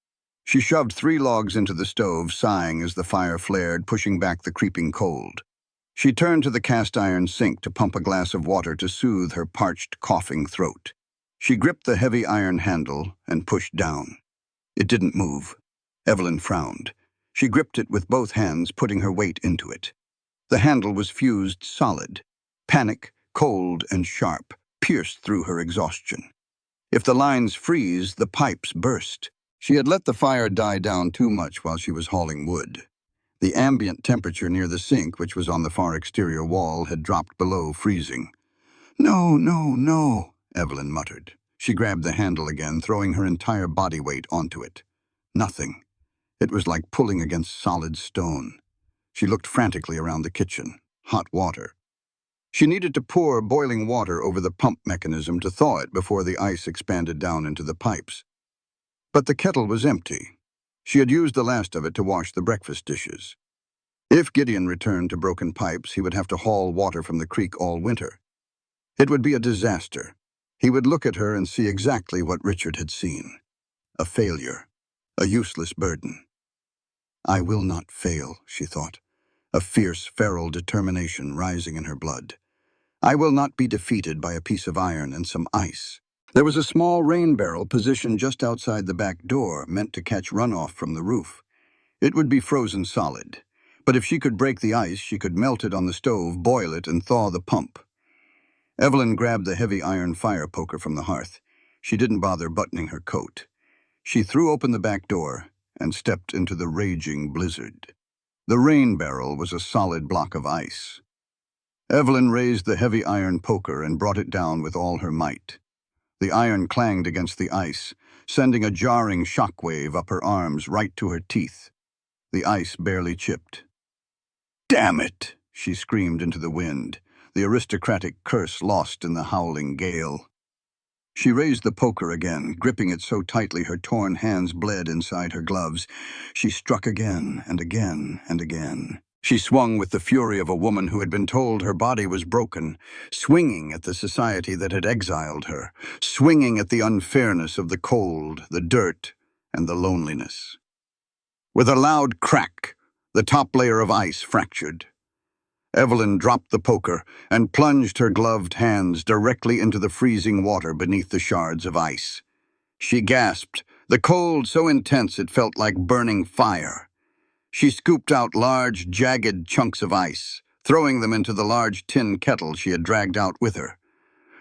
S2: She shoved 3 logs into the stove, sighing as the fire flared, pushing back the creeping cold. She turned to the cast-iron sink to pump a glass of water to soothe her parched, coughing throat. She gripped the heavy iron handle and pushed down. It didn't move. Evelyn frowned. She gripped it with both hands, putting her weight into it. The handle was fused solid. Panic, cold and sharp, pierced through her exhaustion. If the lines freeze, the pipes burst. She had let the fire die down too much while she was hauling wood. The ambient temperature near the sink, which was on the far exterior wall, had dropped below freezing. "No, no, no," Evelyn muttered. She grabbed the handle again, throwing her entire body weight onto it. Nothing. It was like pulling against solid stone. She looked frantically around the kitchen. Hot water. She needed to pour boiling water over the pump mechanism to thaw it before the ice expanded down into the pipes. But the kettle was empty. She had used the last of it to wash the breakfast dishes. If Gideon returned to broken pipes, he would have to haul water from the creek all winter. It would be a disaster. He would look at her and see exactly what Richard had seen. A failure. A useless burden. "I will not fail," she thought, a fierce, feral determination rising in her blood. "I will not be defeated by a piece of iron and some ice." There was a small rain barrel positioned just outside the back door, meant to catch runoff from the roof. It would be frozen solid, but if she could break the ice, she could melt it on the stove, boil it, and thaw the pump. Evelyn grabbed the heavy iron fire poker from the hearth. She didn't bother buttoning her coat. She threw open the back door and stepped into the raging blizzard. The rain barrel was a solid block of ice. Evelyn raised the heavy iron poker and brought it down with all her might. The iron clanged against the ice, sending a jarring shockwave up her arms right to her teeth. The ice barely chipped. "Damn it!" she screamed into the wind, the aristocratic curse lost in the howling gale. She raised the poker again, gripping it so tightly her torn hands bled inside her gloves. She struck again and again and again. She swung with the fury of a woman who had been told her body was broken, swinging at the society that had exiled her, swinging at the unfairness of the cold, the dirt, and the loneliness. With a loud crack, the top layer of ice fractured. Evelyn dropped the poker and plunged her gloved hands directly into the freezing water beneath the shards of ice. She gasped, the cold so intense it felt like burning fire. She scooped out large, jagged chunks of ice, throwing them into the large tin kettle she had dragged out with her.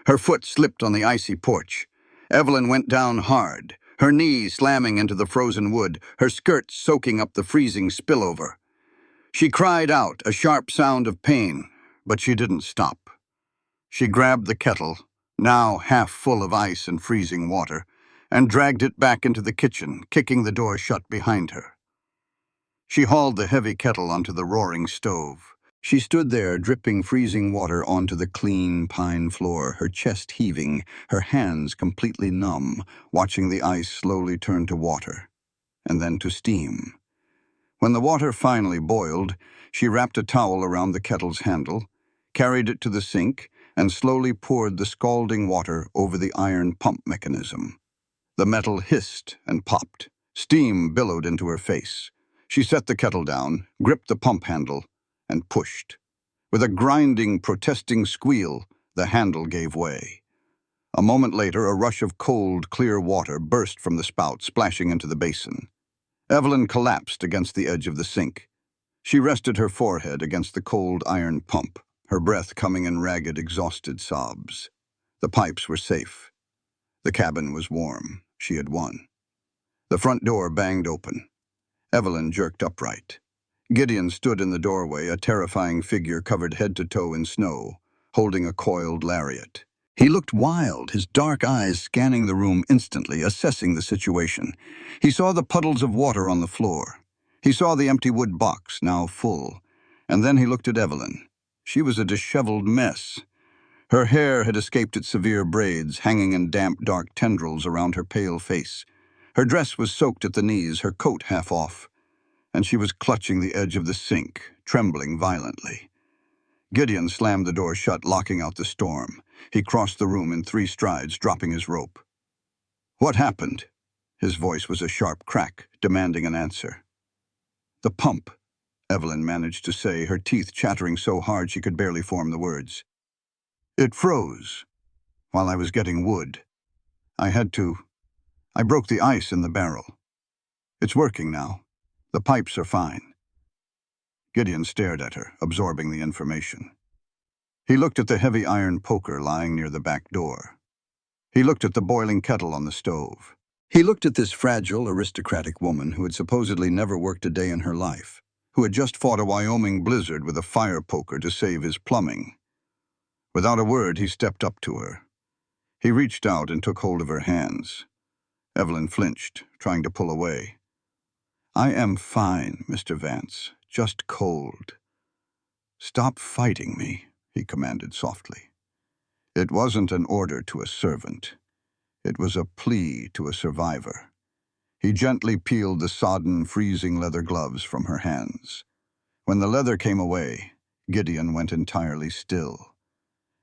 S2: Her foot slipped on the icy porch. Evelyn went down hard, her knee slamming into the frozen wood, her skirt soaking up the freezing spillover. She cried out, a sharp sound of pain, but she didn't stop. She grabbed the kettle, now half full of ice and freezing water, and dragged it back into the kitchen, kicking the door shut behind her. She hauled the heavy kettle onto the roaring stove. She stood there, dripping freezing water onto the clean pine floor, her chest heaving, her hands completely numb, watching the ice slowly turn to water, and then to steam. When the water finally boiled, she wrapped a towel around the kettle's handle, carried it to the sink, and slowly poured the scalding water over the iron pump mechanism. The metal hissed and popped. Steam billowed into her face. She set the kettle down, gripped the pump handle, and pushed. With a grinding, protesting squeal, the handle gave way. A moment later, a rush of cold, clear water burst from the spout, splashing into the basin. Evelyn collapsed against the edge of the sink. She rested her forehead against the cold iron pump, her breath coming in ragged, exhausted sobs. The pipes were safe. The cabin was warm. She had won. The front door banged open. Evelyn jerked upright. Gideon stood in the doorway, a terrifying figure covered head to toe in snow, holding a coiled lariat. He looked wild, his dark eyes scanning the room instantly, assessing the situation. He saw the puddles of water on the floor. He saw the empty wood box, now full. And then he looked at Evelyn. She was a disheveled mess. Her hair had escaped its severe braids, hanging in damp, dark tendrils around her pale face. Her dress was soaked at the knees, her coat half off, and she was clutching the edge of the sink, trembling violently. Gideon slammed the door shut, locking out the storm. He crossed the room in 3 strides, dropping his rope. "What happened?" His voice was a sharp crack, demanding an answer. "The pump," Evelyn managed to say, her teeth chattering so hard she could barely form the words. "It froze while I was getting wood. I broke the ice in the barrel. It's working now. The pipes are fine." Gideon stared at her, absorbing the information. He looked at the heavy iron poker lying near the back door. He looked at the boiling kettle on the stove. He looked at this fragile, aristocratic woman who had supposedly never worked a day in her life, who had just fought a Wyoming blizzard with a fire poker to save his plumbing. Without a word, he stepped up to her. He reached out and took hold of her hands. Evelyn flinched, trying to pull away. "I am fine, Mr. Vance, just cold." "Stop fighting me," he commanded softly. It wasn't an order to a servant. It was a plea to a survivor. He gently peeled the sodden, freezing leather gloves from her hands. When the leather came away, Gideon went entirely still.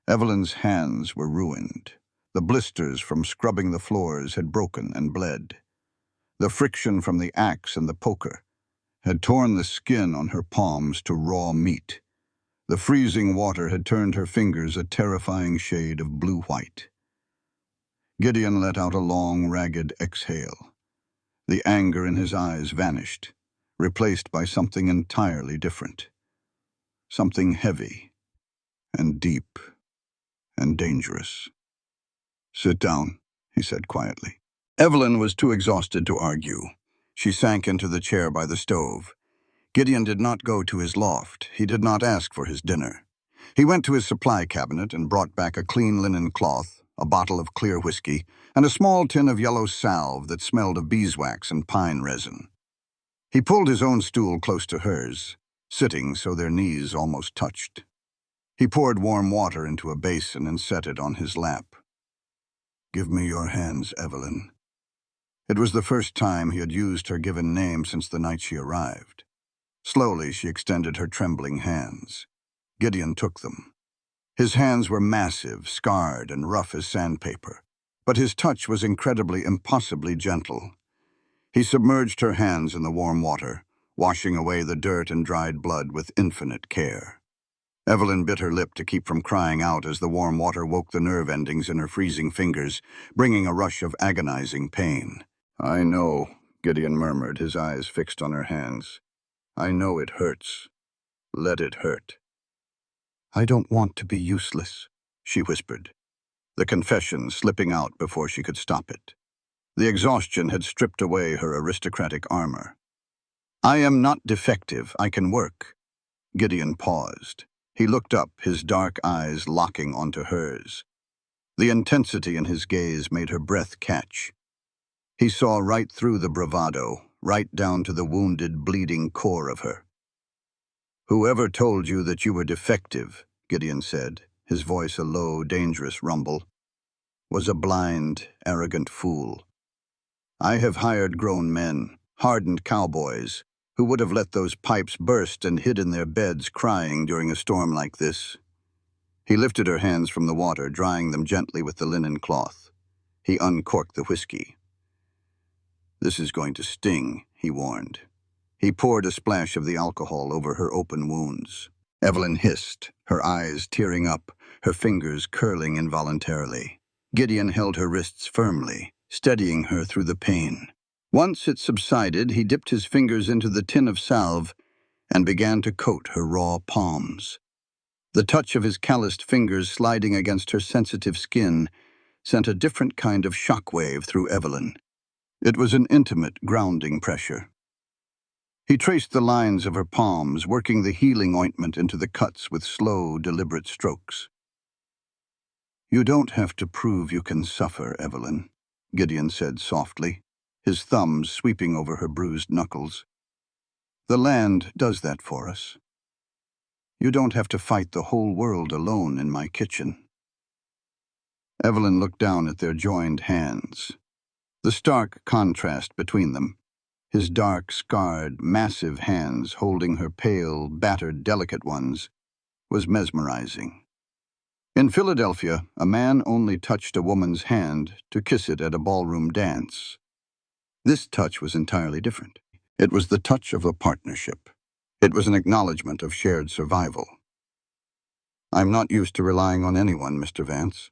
S2: Evelyn's hands were ruined. The blisters from scrubbing the floors had broken and bled. The friction from the axe and the poker had torn the skin on her palms to raw meat. The freezing water had turned her fingers a terrifying shade of blue-white. Gideon let out a long, ragged exhale. The anger in his eyes vanished, replaced by something entirely different. Something heavy and deep and dangerous. "Sit down," he said quietly. Evelyn was too exhausted to argue. She sank into the chair by the stove. Gideon did not go to his loft. He did not ask for his dinner. He went to his supply cabinet and brought back a clean linen cloth, a bottle of clear whiskey, and a small tin of yellow salve that smelled of beeswax and pine resin. He pulled his own stool close to hers, sitting so their knees almost touched. He poured warm water into a basin and set it on his lap. "Give me your hands, Evelyn." It was the first time he had used her given name since the night she arrived. Slowly, she extended her trembling hands. Gideon took them. His hands were massive, scarred, and rough as sandpaper, but his touch was incredibly, impossibly gentle. He submerged her hands in the warm water, washing away the dirt and dried blood with infinite care. Evelyn bit her lip to keep from crying out as the warm water woke the nerve endings in her freezing fingers, bringing a rush of agonizing pain. "I know," Gideon murmured, his eyes fixed on her hands. "I know it hurts. Let it hurt." "I don't want to be useless," she whispered, the confession slipping out before she could stop it. The exhaustion had stripped away her aristocratic armor. "I am not defective. I can work." Gideon paused. He looked up, his dark eyes locking onto hers. The intensity in his gaze made her breath catch. He saw right through the bravado, right down to the wounded, bleeding core of her. "Whoever told you that you were defective," Gideon said, his voice a low, dangerous rumble, "was a blind, arrogant fool. I have hired grown men, hardened cowboys, who would have let those pipes burst and hid in their beds crying during a storm like this." He lifted her hands from the water, drying them gently with the linen cloth. He uncorked the whiskey. "This is going to sting," he warned. He poured a splash of the alcohol over her open wounds. Evelyn hissed, her eyes tearing up, her fingers curling involuntarily. Gideon held her wrists firmly, steadying her through the pain. Once it subsided, he dipped his fingers into the tin of salve and began to coat her raw palms. The touch of his calloused fingers sliding against her sensitive skin sent a different kind of shockwave through Evelyn. It was an intimate, grounding pressure. He traced the lines of her palms, working the healing ointment into the cuts with slow, deliberate strokes. "You don't have to prove you can suffer, Evelyn," Gideon said softly, his thumbs sweeping over her bruised knuckles. "The land does that for us. You don't have to fight the whole world alone in my kitchen." Evelyn looked down at their joined hands. The stark contrast between them, his dark, scarred, massive hands holding her pale, battered, delicate ones, was mesmerizing. In Philadelphia, a man only touched a woman's hand to kiss it at a ballroom dance. This touch was entirely different. It was the touch of a partnership. It was an acknowledgement of shared survival. "I'm not used to relying on anyone, Mr. Vance,"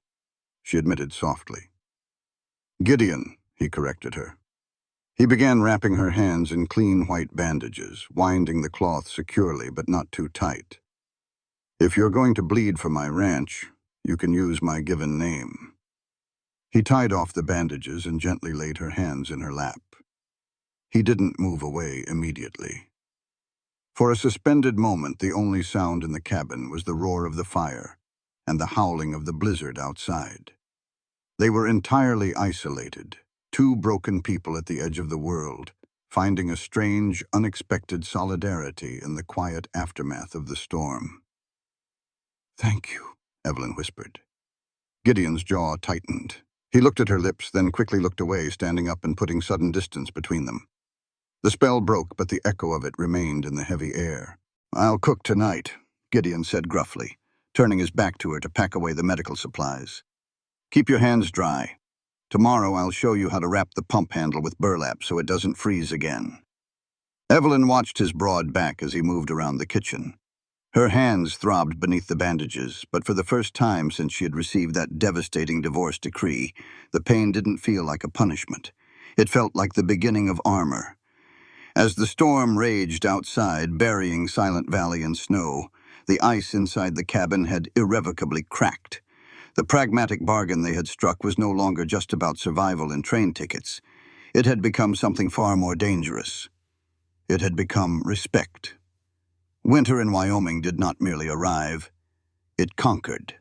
S2: she admitted softly. "Gideon," he corrected her. He began wrapping her hands in clean white bandages, winding the cloth securely but not too tight. "If you're going to bleed for my ranch, you can use my given name." He tied off the bandages and gently laid her hands in her lap. He didn't move away immediately. For a suspended moment, the only sound in the cabin was the roar of the fire and the howling of the blizzard outside. They were entirely isolated, two broken people at the edge of the world, finding a strange, unexpected solidarity in the quiet aftermath of the storm. "Thank you," Evelyn whispered. Gideon's jaw tightened. He looked at her lips, then quickly looked away, standing up and putting sudden distance between them. The spell broke, but the echo of it remained in the heavy air. "I'll cook tonight," Gideon said gruffly, turning his back to her to pack away the medical supplies. "Keep your hands dry. Tomorrow I'll show you how to wrap the pump handle with burlap so it doesn't freeze again." Evelyn watched his broad back as he moved around the kitchen. Her hands throbbed beneath the bandages, but for the first time since she had received that devastating divorce decree, the pain didn't feel like a punishment. It felt like the beginning of armor. As the storm raged outside, burying Silent Valley in snow, the ice inside the cabin had irrevocably cracked. The pragmatic bargain they had struck was no longer just about survival and train tickets. It had become something far more dangerous. It had become respect. Winter in Wyoming did not merely arrive. It conquered.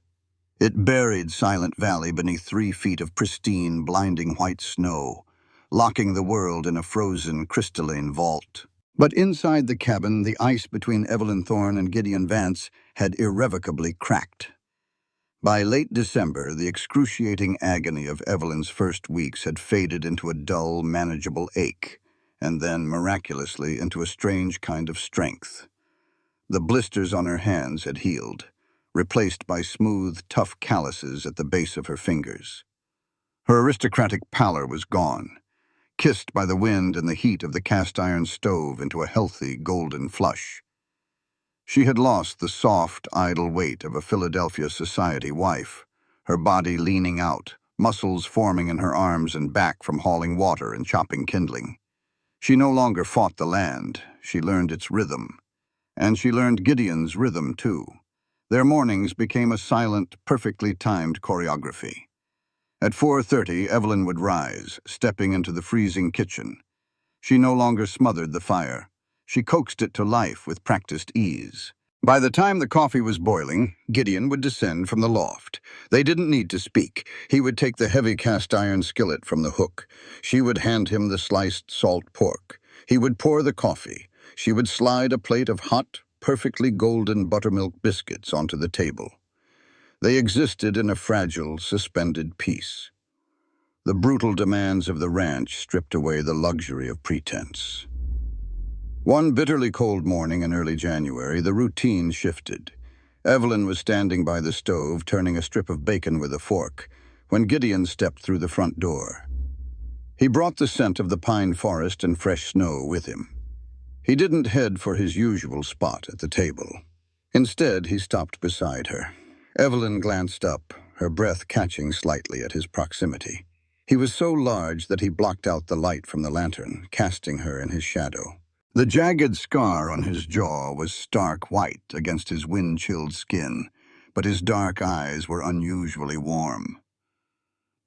S2: It buried Silent Valley beneath 3 feet of pristine, blinding white snow, locking the world in a frozen, crystalline vault. But inside the cabin, the ice between Evelyn Thorne and Gideon Vance had irrevocably cracked. By late December, the excruciating agony of Evelyn's first weeks had faded into a dull, manageable ache, and then, miraculously, into a strange kind of strength. The blisters on her hands had healed, replaced by smooth, tough calluses at the base of her fingers. Her aristocratic pallor was gone, kissed by the wind and the heat of the cast-iron stove into a healthy, golden flush. She had lost the soft, idle weight of a Philadelphia society wife, her body leaning out, muscles forming in her arms and back from hauling water and chopping kindling. She no longer fought the land, she learned its rhythm. And she learned Gideon's rhythm, too. Their mornings became a silent, perfectly timed choreography. At 4:30, Evelyn would rise, stepping into the freezing kitchen. She no longer smothered the fire. She coaxed it to life with practiced ease. By the time the coffee was boiling, Gideon would descend from the loft. They didn't need to speak. He would take the heavy cast-iron skillet from the hook. She would hand him the sliced salt pork. He would pour the coffee. She would slide a plate of hot, perfectly golden buttermilk biscuits onto the table. They existed in a fragile, suspended peace. The brutal demands of the ranch stripped away the luxury of pretense. One bitterly cold morning in early January, the routine shifted. Evelyn was standing by the stove, turning a strip of bacon with a fork, when Gideon stepped through the front door. He brought the scent of the pine forest and fresh snow with him. He didn't head for his usual spot at the table. Instead, he stopped beside her. Evelyn glanced up, her breath catching slightly at his proximity. He was so large that he blocked out the light from the lantern, casting her in his shadow. The jagged scar on his jaw was stark white against his wind-chilled skin, but his dark eyes were unusually warm.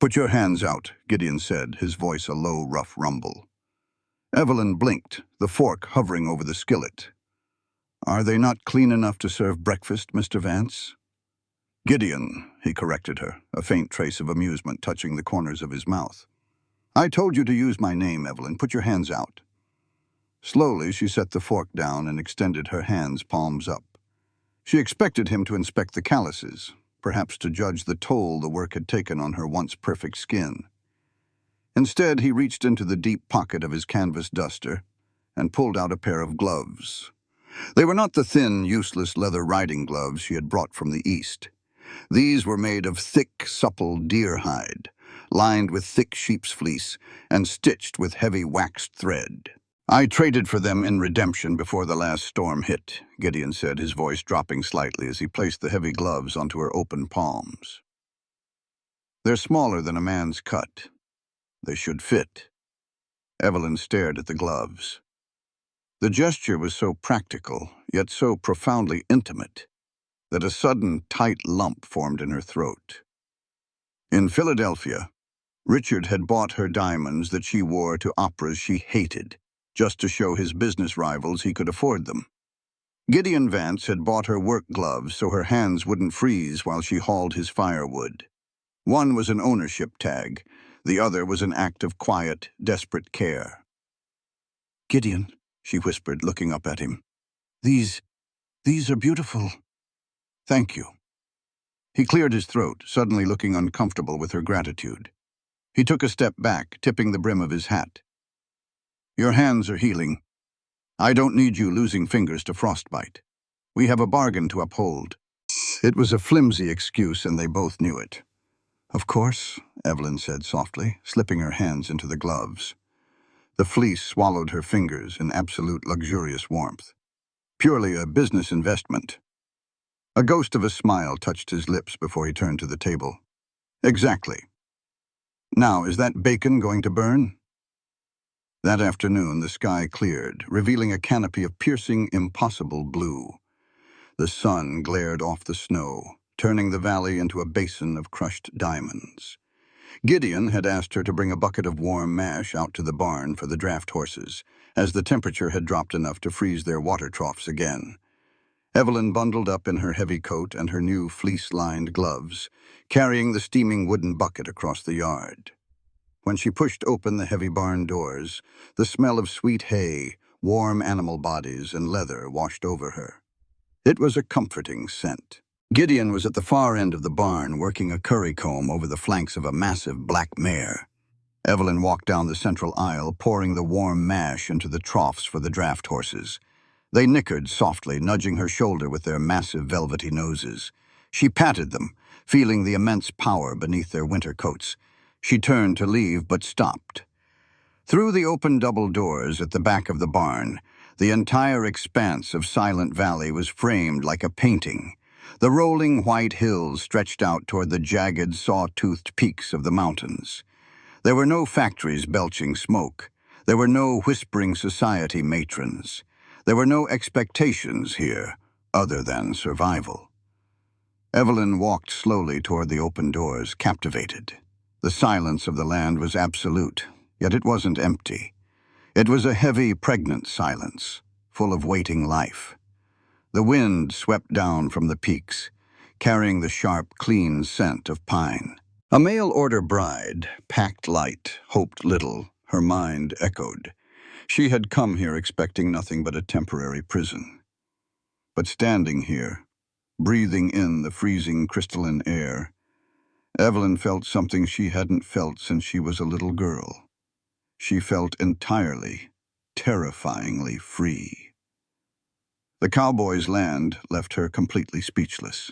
S2: "Put your hands out," Gideon said, his voice a low, rough rumble. Evelyn blinked, the fork hovering over the skillet. "Are they not clean enough to serve breakfast, Mr. Vance?" "Gideon," he corrected her, a faint trace of amusement touching the corners of his mouth. "I told you to use my name, Evelyn. Put your hands out." Slowly, she set the fork down and extended her hands, palms up. She expected him to inspect the calluses, perhaps to judge the toll the work had taken on her once perfect skin. Instead, he reached into the deep pocket of his canvas duster and pulled out a pair of gloves. They were not the thin, useless leather riding gloves she had brought from the East. These were made of thick, supple deer hide, lined with thick sheep's fleece and stitched with heavy waxed thread. "I traded for them in redemption before the last storm hit," Gideon said, his voice dropping slightly as he placed the heavy gloves onto her open palms. "They're smaller than a man's cut. They should fit." Evelyn stared at the gloves. The gesture was so practical, yet so profoundly intimate, that a sudden, tight lump formed in her throat. In Philadelphia, Richard had bought her diamonds that she wore to operas she hated, just to show his business rivals he could afford them. Gideon Vance had bought her work gloves so her hands wouldn't freeze while she hauled his firewood. One was an ownership tag, the other was an act of quiet, desperate care. "Gideon," she whispered, looking up at him. These are beautiful." "Thank you." He cleared his throat, suddenly looking uncomfortable with her gratitude. He took a step back, tipping the brim of his hat. "Your hands are healing. I don't need you losing fingers to frostbite. We have a bargain to uphold." It was a flimsy excuse, and they both knew it. "Of course," Evelyn said softly, slipping her hands into the gloves. The fleece swallowed her fingers in absolute luxurious warmth. Purely a business investment. A ghost of a smile touched his lips before he turned to the table. "Exactly. Now, is that bacon going to burn?" That afternoon, the sky cleared, revealing a canopy of piercing, impossible blue. The sun glared off the snow, turning the valley into a basin of crushed diamonds. Gideon had asked her to bring a bucket of warm mash out to the barn for the draft horses, as the temperature had dropped enough to freeze their water troughs again. Evelyn bundled up in her heavy coat and her new fleece-lined gloves, carrying the steaming wooden bucket across the yard. When she pushed open the heavy barn doors, the smell of sweet hay, warm animal bodies, and leather washed over her. It was a comforting scent. Gideon was at the far end of the barn, working a curry comb over the flanks of a massive black mare. Evelyn walked down the central aisle, pouring the warm mash into the troughs for the draft horses. They nickered softly, nudging her shoulder with their massive velvety noses. She patted them, feeling the immense power beneath their winter coats. She turned to leave, but stopped. Through the open double doors at the back of the barn, the entire expanse of Silent Valley was framed like a painting. The rolling white hills stretched out toward the jagged, saw-toothed peaks of the mountains. There were no factories belching smoke. There were no whispering society matrons. There were no expectations here, other than survival. Evelyn walked slowly toward the open doors, captivated. The silence of the land was absolute, yet it wasn't empty. It was a heavy, pregnant silence, full of waiting life. The wind swept down from the peaks, carrying the sharp, clean scent of pine. A mail-order bride, packed light, hoped little, her mind echoed. She had come here expecting nothing but a temporary prison. But standing here, breathing in the freezing crystalline air, Evelyn felt something she hadn't felt since she was a little girl. She felt entirely, terrifyingly free. The cowboy's land left her completely speechless.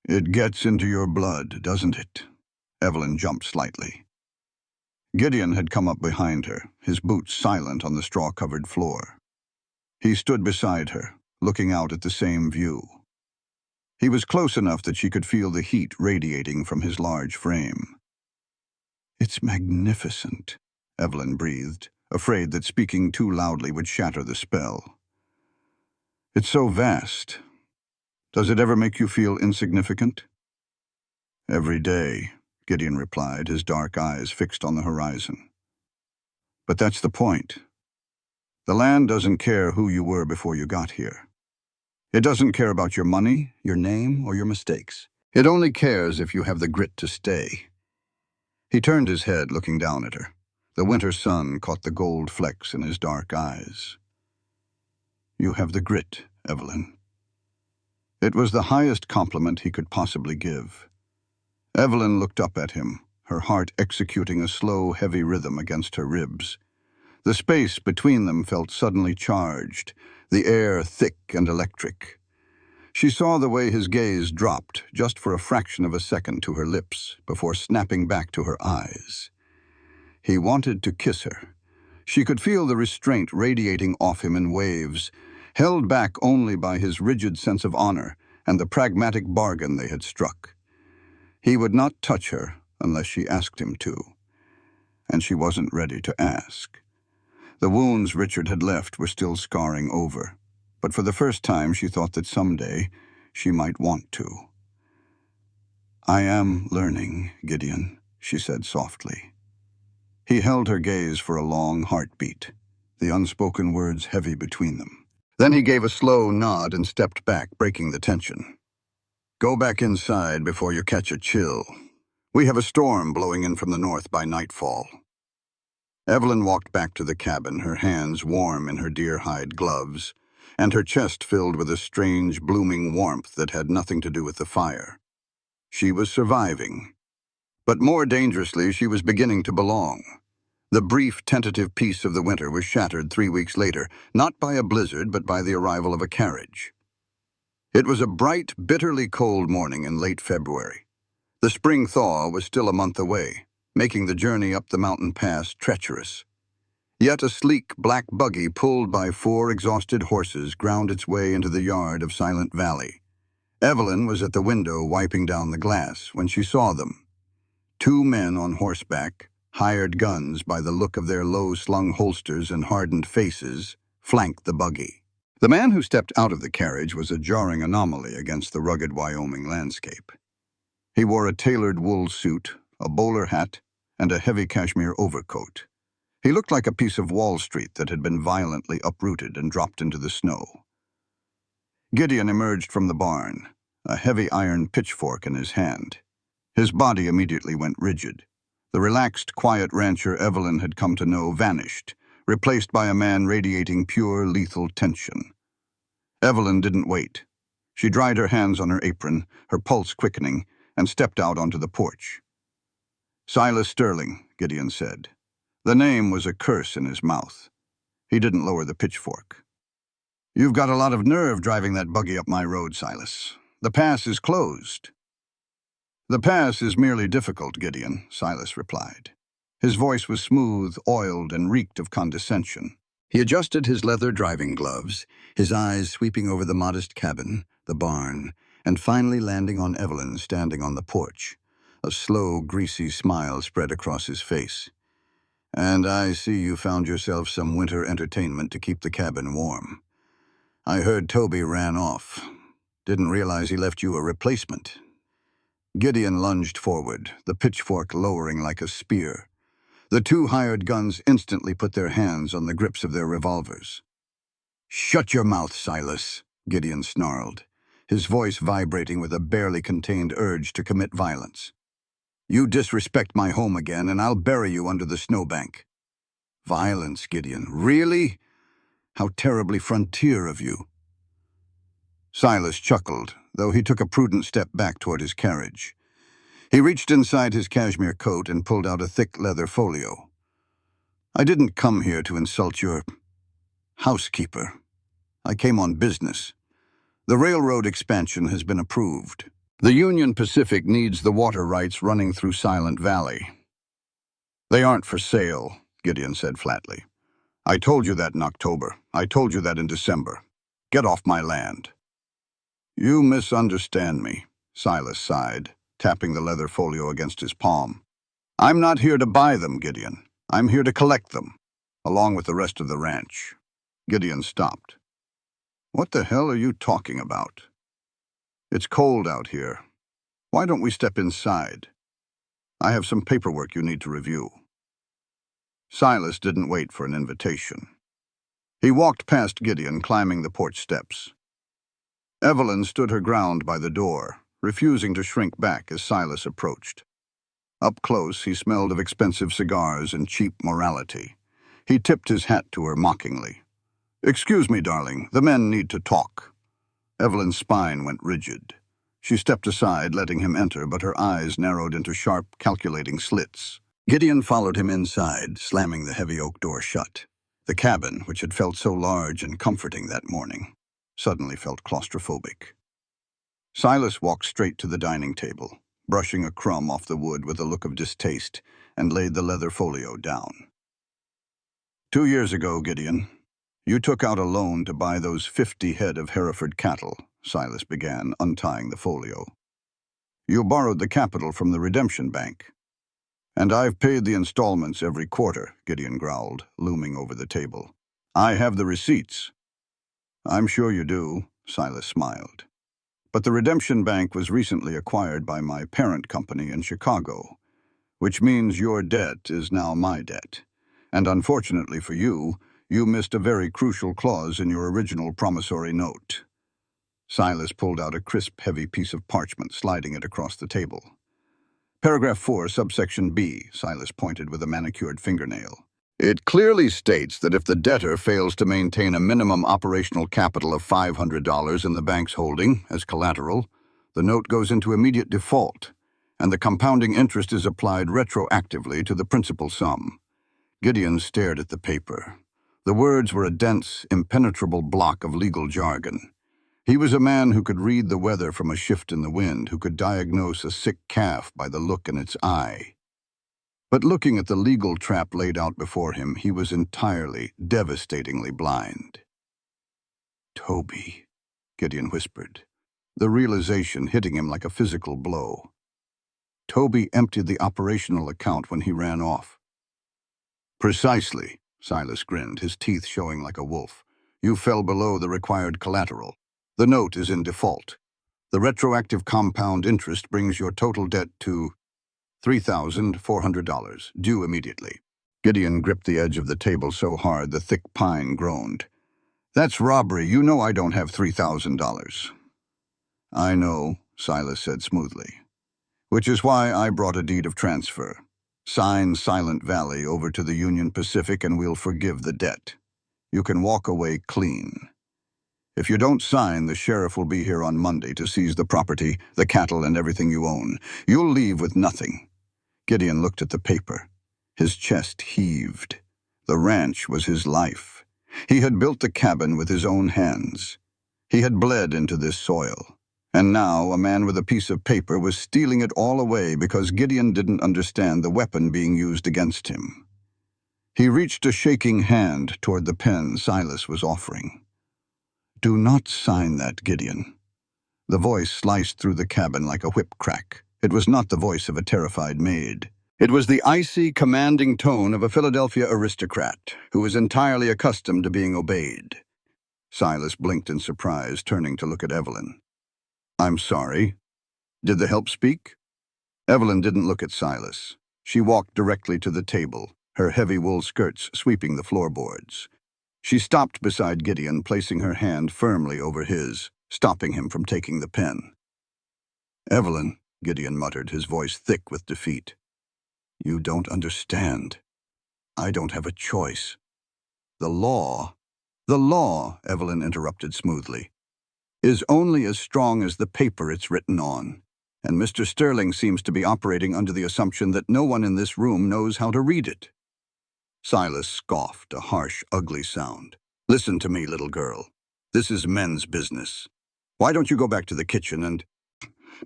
S2: "It gets into your blood, doesn't it?" Evelyn jumped slightly. Gideon had come up behind her, his boots silent on the straw-covered floor. He stood beside her, looking out at the same view. He was close enough that she could feel the heat radiating from his large frame. "It's magnificent," Evelyn breathed, afraid that speaking too loudly would shatter the spell. "It's so vast. Does it ever make you feel insignificant?" "Every day," Gideon replied, his dark eyes fixed on the horizon. "But that's the point. The land doesn't care who you were before you got here. It doesn't care about your money, your name, or your mistakes. It only cares if you have the grit to stay." He turned his head, looking down at her. The winter sun caught the gold flecks in his dark eyes. "You have the grit, Evelyn." It was the highest compliment he could possibly give. Evelyn looked up at him, her heart executing a slow, heavy rhythm against her ribs. The space between them felt suddenly charged, the air thick and electric. She saw the way his gaze dropped, just for a fraction of a second, to her lips, before snapping back to her eyes. He wanted to kiss her. She could feel the restraint radiating off him in waves, held back only by his rigid sense of honor and the pragmatic bargain they had struck. He would not touch her unless she asked him to, and she wasn't ready to ask. The wounds Richard had left were still scarring over, but for the first time she thought that someday she might want to. "I am learning, Gideon," she said softly. He held her gaze for a long heartbeat, the unspoken words heavy between them. Then he gave a slow nod and stepped back, breaking the tension. "Go back inside before you catch a chill. We have a storm blowing in from the north by nightfall." Evelyn walked back to the cabin, her hands warm in her deer-hide gloves, and her chest filled with a strange, blooming warmth that had nothing to do with the fire. She was surviving. But more dangerously, she was beginning to belong. The brief, tentative peace of the winter was shattered 3 weeks later, not by a blizzard, but by the arrival of a carriage. It was a bright, bitterly cold morning in late February. The spring thaw was still a month away, making the journey up the mountain pass treacherous. Yet a sleek, black buggy pulled by 4 exhausted horses ground its way into the yard of Silent Valley. Evelyn was at the window wiping down the glass when she saw them. 2 men on horseback, hired guns by the look of their low-slung holsters and hardened faces, flanked the buggy. The man who stepped out of the carriage was a jarring anomaly against the rugged Wyoming landscape. He wore a tailored wool suit, a bowler hat, and a heavy cashmere overcoat. He looked like a piece of Wall Street that had been violently uprooted and dropped into the snow. Gideon emerged from the barn, a heavy iron pitchfork in his hand. His body immediately went rigid. The relaxed, quiet rancher Evelyn had come to know vanished, replaced by a man radiating pure, lethal tension. Evelyn didn't wait. She dried her hands on her apron, her pulse quickening, and stepped out onto the porch. "Silas Sterling," Gideon said. The name was a curse in his mouth. He didn't lower the pitchfork. "You've got a lot of nerve driving that buggy up my road, Silas. The pass is closed." "The pass is merely difficult, Gideon," Silas replied. His voice was smooth, oiled, and reeked of condescension. He adjusted his leather driving gloves, his eyes sweeping over the modest cabin, the barn, and finally landing on Evelyn standing on the porch. A slow, greasy smile spread across his face. "And I see you found yourself some winter entertainment to keep the cabin warm. I heard Toby ran off. Didn't realize he left you a replacement." Gideon lunged forward, the pitchfork lowering like a spear. The 2 hired guns instantly put their hands on the grips of their revolvers. "Shut your mouth, Silas," Gideon snarled, his voice vibrating with a barely contained urge to commit violence. "You disrespect my home again, and I'll bury you under the snowbank." "Violence, Gideon. Really? How terribly frontier of you." Silas chuckled, though he took a prudent step back toward his carriage. He reached inside his cashmere coat and pulled out a thick leather folio. "I didn't come here to insult your housekeeper. I came on business. The railroad expansion has been approved. The Union Pacific needs the water rights running through Silent Valley." "They aren't for sale," Gideon said flatly. "I told you that in October. I told you that in December. Get off my land." "You misunderstand me," Silas sighed, tapping the leather folio against his palm. "I'm not here to buy them, Gideon. I'm here to collect them, along with the rest of the ranch." Gideon stopped. "What the hell are you talking about?" "It's cold out here. Why don't we step inside? I have some paperwork you need to review." Silas didn't wait for an invitation. He walked past Gideon, climbing the porch steps. Evelyn stood her ground by the door, refusing to shrink back as Silas approached. Up close, he smelled of expensive cigars and cheap morality. He tipped his hat to her mockingly. "Excuse me, darling, the men need to talk." Evelyn's spine went rigid. She stepped aside, letting him enter, but her eyes narrowed into sharp, calculating slits. Gideon followed him inside, slamming the heavy oak door shut. The cabin, which had felt so large and comforting that morning, suddenly felt claustrophobic. Silas walked straight to the dining table, brushing a crumb off the wood with a look of distaste, and laid the leather folio down. "2 years ago, Gideon, you took out a loan to buy those 50 head of Hereford cattle," Silas began, untying the folio. "You borrowed the capital from the redemption bank." "And I've paid the installments every quarter," Gideon growled, looming over the table. "I have the receipts." "I'm sure you do," Silas smiled. "But the redemption bank was recently acquired by my parent company in Chicago, which means your debt is now my debt. And unfortunately for you, you missed a very crucial clause in your original promissory note." Silas pulled out a crisp, heavy piece of parchment, sliding it across the table. "Paragraph 4, subsection B," Silas pointed with a manicured fingernail. "It clearly states that if the debtor fails to maintain a minimum operational capital of $500 in the bank's holding as collateral, the note goes into immediate default, and the compounding interest is applied retroactively to the principal sum." Gideon stared at the paper. The words were a dense, impenetrable block of legal jargon. He was a man who could read the weather from a shift in the wind, who could diagnose a sick calf by the look in its eye. But looking at the legal trap laid out before him, he was entirely, devastatingly blind. "Toby," Gideon whispered, the realization hitting him like a physical blow. "Toby emptied the operational account when he ran off." "Precisely," Silas grinned, his teeth showing like a wolf. "You fell below the required collateral. The note is in default. The retroactive compound interest brings your total debt to $3,400, due immediately." Gideon gripped the edge of the table so hard the thick pine groaned. "That's robbery. You know I don't have $3,000. "I know," Silas said smoothly. "Which is why I brought a deed of transfer. Sign Silent Valley over to the Union Pacific and we'll forgive the debt. You can walk away clean. If you don't sign, the sheriff will be here on Monday to seize the property, the cattle, and everything you own. You'll leave with nothing." Gideon looked at the paper. His chest heaved. The ranch was his life. He had built the cabin with his own hands. He had bled into this soil. And now a man with a piece of paper was stealing it all away because Gideon didn't understand the weapon being used against him. He reached a shaking hand toward the pen Silas was offering. "Do not sign that, Gideon." The voice sliced through the cabin like a whip crack. It was not the voice of a terrified maid. It was the icy, commanding tone of a Philadelphia aristocrat who was entirely accustomed to being obeyed. Silas blinked in surprise, turning to look at Evelyn. "I'm sorry. Did the help speak?" Evelyn didn't look at Silas. She walked directly to the table, her heavy wool skirts sweeping the floorboards. She stopped beside Gideon, placing her hand firmly over his, stopping him from taking the pen. "Evelyn," Gideon muttered, his voice thick with defeat. "You don't understand. I don't have a choice." "The law," Evelyn interrupted smoothly. is only as strong as the paper it's written on, and Mr. Sterling seems to be operating under the assumption that no one in this room knows how to read it." Silas scoffed, a harsh, ugly sound. "Listen to me, little girl. This is men's business. Why don't you go back to the kitchen and—"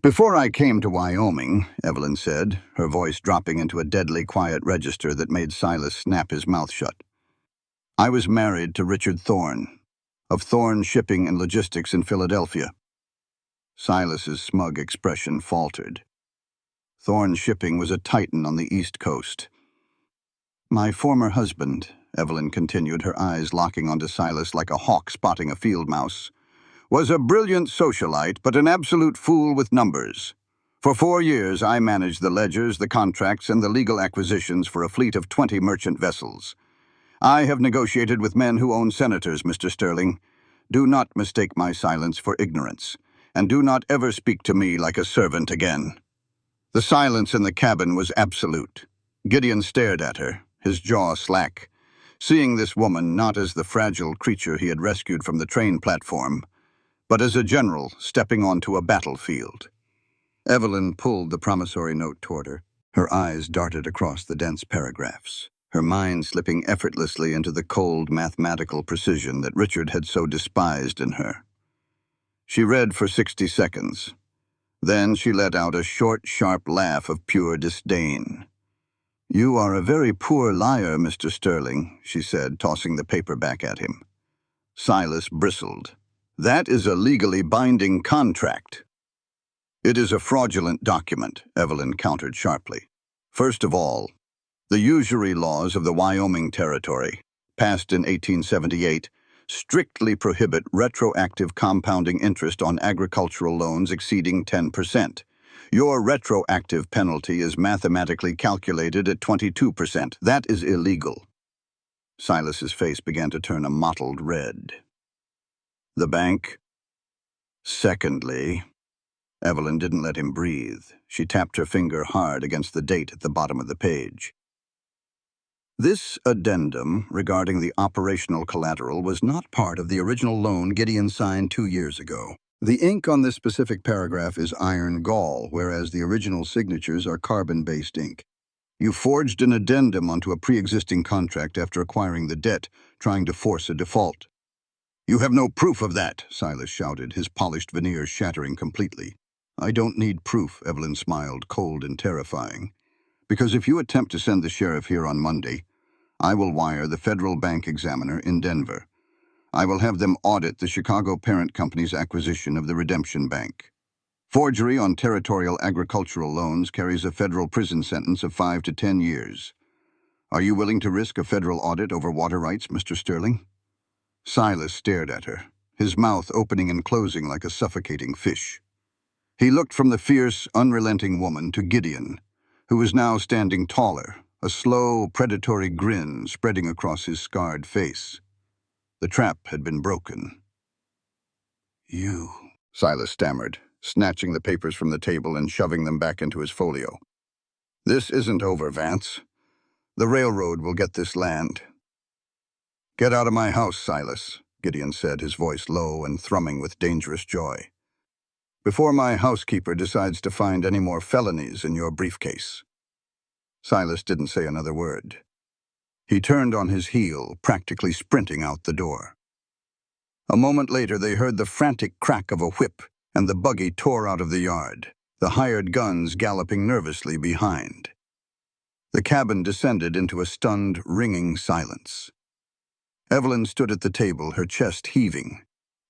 S2: "Before I came to Wyoming," Evelyn said, her voice dropping into a deadly quiet register that made Silas snap his mouth shut, "I was married to Richard Thorne, of Thorne Shipping and Logistics in Philadelphia." Silas's smug expression faltered. Thorne Shipping was a titan on the East Coast. "My former husband," Evelyn continued, her eyes locking onto Silas like a hawk spotting a field mouse, "was a brilliant socialite, but an absolute fool with numbers. For 4 years, I managed the ledgers, the contracts, and the legal acquisitions for a fleet of 20 merchant vessels. I have negotiated with men who own senators, Mr. Sterling. Do not mistake my silence for ignorance, and do not ever speak to me like a servant again." The silence in the cabin was absolute. Gideon stared at her, his jaw slack, seeing this woman not as the fragile creature he had rescued from the train platform, but as a general stepping onto a battlefield. Evelyn pulled the promissory note toward her. Her eyes darted across the dense paragraphs, her mind slipping effortlessly into the cold mathematical precision that Richard had so despised in her. She read for 60 seconds. Then she let out a short, sharp laugh of pure disdain. "You are a very poor liar, Mr. Sterling," she said, tossing the paper back at him. Silas bristled. "That is a legally binding contract." "It is a fraudulent document," Evelyn countered sharply. "First of all, the usury laws of the Wyoming Territory, passed in 1878, strictly prohibit retroactive compounding interest on agricultural loans exceeding 10%. Your retroactive penalty is mathematically calculated at 22%. That is illegal." Silas's face began to turn a mottled red. "The bank?" "Secondly—" Evelyn didn't let him breathe. She tapped her finger hard against the date at the bottom of the page. "This addendum regarding the operational collateral was not part of the original loan Gideon signed 2 years ago. The ink on this specific paragraph is iron gall, whereas the original signatures are carbon-based ink. You forged an addendum onto a pre-existing contract after acquiring the debt, trying to force a default." "You have no proof of that," Silas shouted, his polished veneers shattering completely. "I don't need proof," Evelyn smiled, cold and terrifying. "Because if you attempt to send the sheriff here on Monday, I will wire the Federal Bank Examiner in Denver. I will have them audit the Chicago parent company's acquisition of the Redemption Bank. Forgery on territorial agricultural loans carries a federal prison sentence of 5 to 10 years. Are you willing to risk a federal audit over water rights, Mr. Sterling?" Silas stared at her, his mouth opening and closing like a suffocating fish. He looked from the fierce, unrelenting woman to Gideon, who was now standing taller, a slow, predatory grin spreading across his scarred face. The trap had been broken. "You," Silas stammered, snatching the papers from the table and shoving them back into his folio. "This isn't over, Vance. The railroad will get this land." "Get out of my house, Silas," Gideon said, his voice low and thrumming with dangerous joy, "before my housekeeper decides to find any more felonies in your briefcase." Silas didn't say another word. He turned on his heel, practically sprinting out the door. A moment later, they heard the frantic crack of a whip, and the buggy tore out of the yard, the hired guns galloping nervously behind. The cabin descended into a stunned, ringing silence. Evelyn stood at the table, her chest heaving.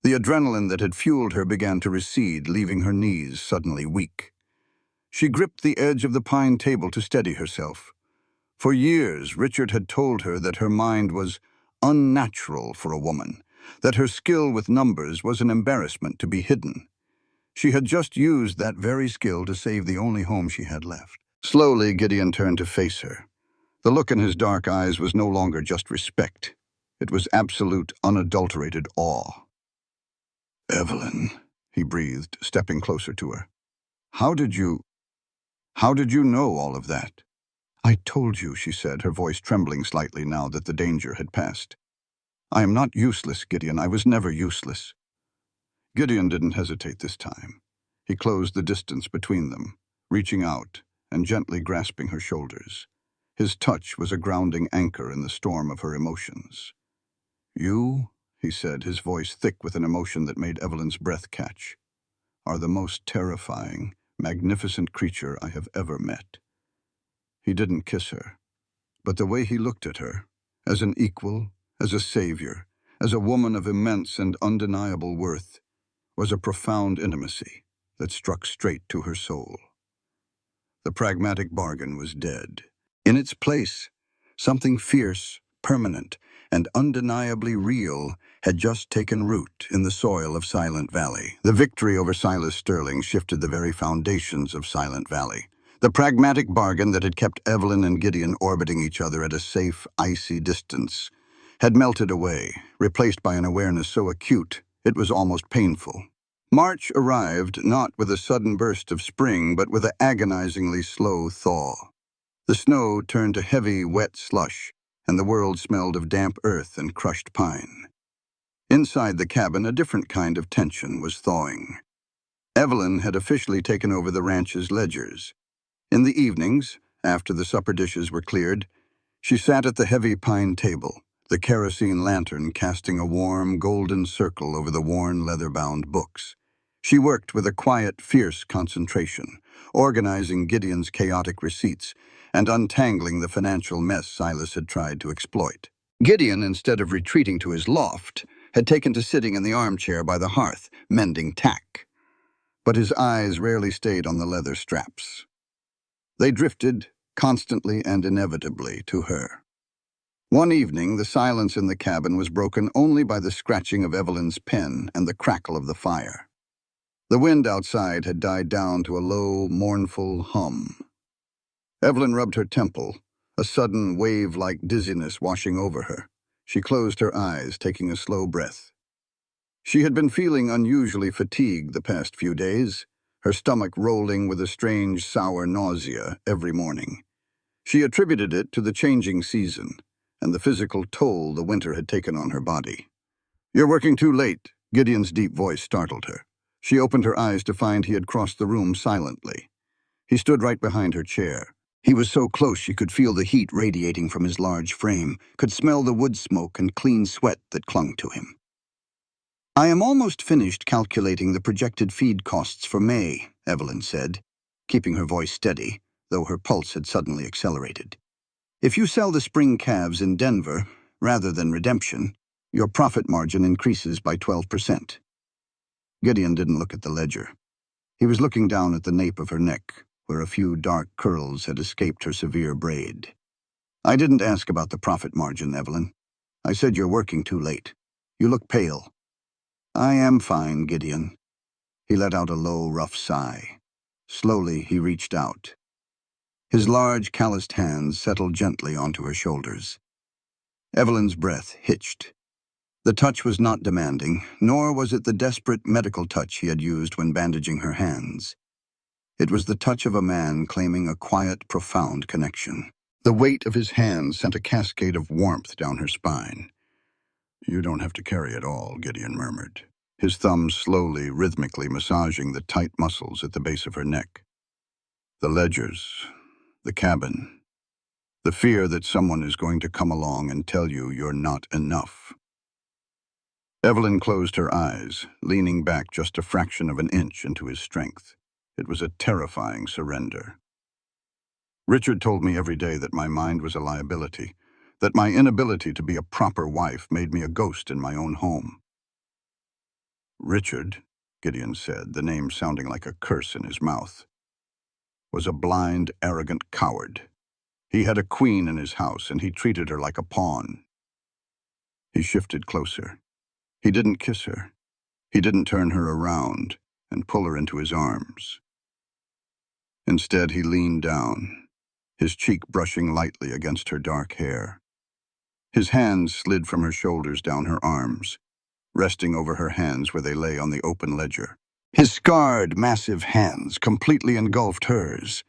S2: The adrenaline that had fueled her began to recede, leaving her knees suddenly weak. She gripped the edge of the pine table to steady herself. For years, Richard had told her that her mind was unnatural for a woman, that her skill with numbers was an embarrassment to be hidden. She had just used that very skill to save the only home she had left. Slowly, Gideon turned to face her. The look in his dark eyes was no longer just respect. It was absolute, unadulterated awe. "Evelyn," he breathed, stepping closer to her. How did you know all of that?" "I told you," she said, her voice trembling slightly now that the danger had passed. "I am not useless, Gideon. I was never useless." Gideon didn't hesitate this time. He closed the distance between them, reaching out and gently grasping her shoulders. His touch was a grounding anchor in the storm of her emotions. "You," he said, his voice thick with an emotion that made Evelyn's breath catch, "are the most terrifying, magnificent creature I have ever met." He didn't kiss her, but the way he looked at her, as an equal, as a savior, as a woman of immense and undeniable worth, was a profound intimacy that struck straight to her soul. The pragmatic bargain was dead. In its place, something fierce, permanent, and undeniably real had just taken root in the soil of Silent Valley. The victory over Silas Sterling shifted the very foundations of Silent Valley. The pragmatic bargain that had kept Evelyn and Gideon orbiting each other at a safe, icy distance had melted away, replaced by an awareness so acute it was almost painful. March arrived not with a sudden burst of spring, but with an agonizingly slow thaw. The snow turned to heavy, wet slush, and the world smelled of damp earth and crushed pine. Inside the cabin, a different kind of tension was thawing. Evelyn had officially taken over the ranch's ledgers. In the evenings, after the supper dishes were cleared, she sat at the heavy pine table, the kerosene lantern casting a warm, golden circle over the worn, leather-bound books. She worked with a quiet, fierce concentration, organizing Gideon's chaotic receipts and untangling the financial mess Silas had tried to exploit. Gideon, instead of retreating to his loft, had taken to sitting in the armchair by the hearth, mending tack. But his eyes rarely stayed on the leather straps. They drifted, constantly and inevitably, to her. One evening, the silence in the cabin was broken only by the scratching of Evelyn's pen and the crackle of the fire. The wind outside had died down to a low, mournful hum. Evelyn rubbed her temple, a sudden wave-like dizziness washing over her. She closed her eyes, taking a slow breath. She had been feeling unusually fatigued the past few days, her stomach rolling with a strange, sour nausea every morning. She attributed it to the changing season and the physical toll the winter had taken on her body. "You're working too late," Gideon's deep voice startled her. She opened her eyes to find he had crossed the room silently. He stood right behind her chair. He was so close she could feel the heat radiating from his large frame, could smell the wood smoke and clean sweat that clung to him. "I am almost finished calculating the projected feed costs for May," Evelyn said, keeping her voice steady, though her pulse had suddenly accelerated. "If you sell the spring calves in Denver, rather than redemption, your profit margin increases by 12%. Gideon didn't look at the ledger. He was looking down at the nape of her neck, where a few dark curls had escaped her severe braid. "I didn't ask about the profit margin, Evelyn. I said you're working too late. You look pale." "I am fine, Gideon." He let out a low, rough sigh. Slowly, he reached out. His large, calloused hands settled gently onto her shoulders. Evelyn's breath hitched. The touch was not demanding, nor was it the desperate medical touch he had used when bandaging her hands. It was the touch of a man claiming a quiet, profound connection. The weight of his hand sent a cascade of warmth down her spine. "You don't have to carry it all," Gideon murmured, his thumbs slowly, rhythmically massaging the tight muscles at the base of her neck. "The ledgers, the cabin, the fear that someone is going to come along and tell you you're not enough." Evelyn closed her eyes, leaning back just a fraction of an inch into his strength. It was a terrifying surrender. "Richard told me every day that my mind was a liability, that my inability to be a proper wife made me a ghost in my own home." "Richard," Gideon said, the name sounding like a curse in his mouth, "was a blind, arrogant coward. He had a queen in his house, and he treated her like a pawn." He shifted closer. He didn't kiss her. He didn't turn her around and pull her into his arms. Instead, he leaned down, his cheek brushing lightly against her dark hair. His hands slid from her shoulders down her arms, resting over her hands where they lay on the open ledger. His scarred, massive hands completely engulfed hers.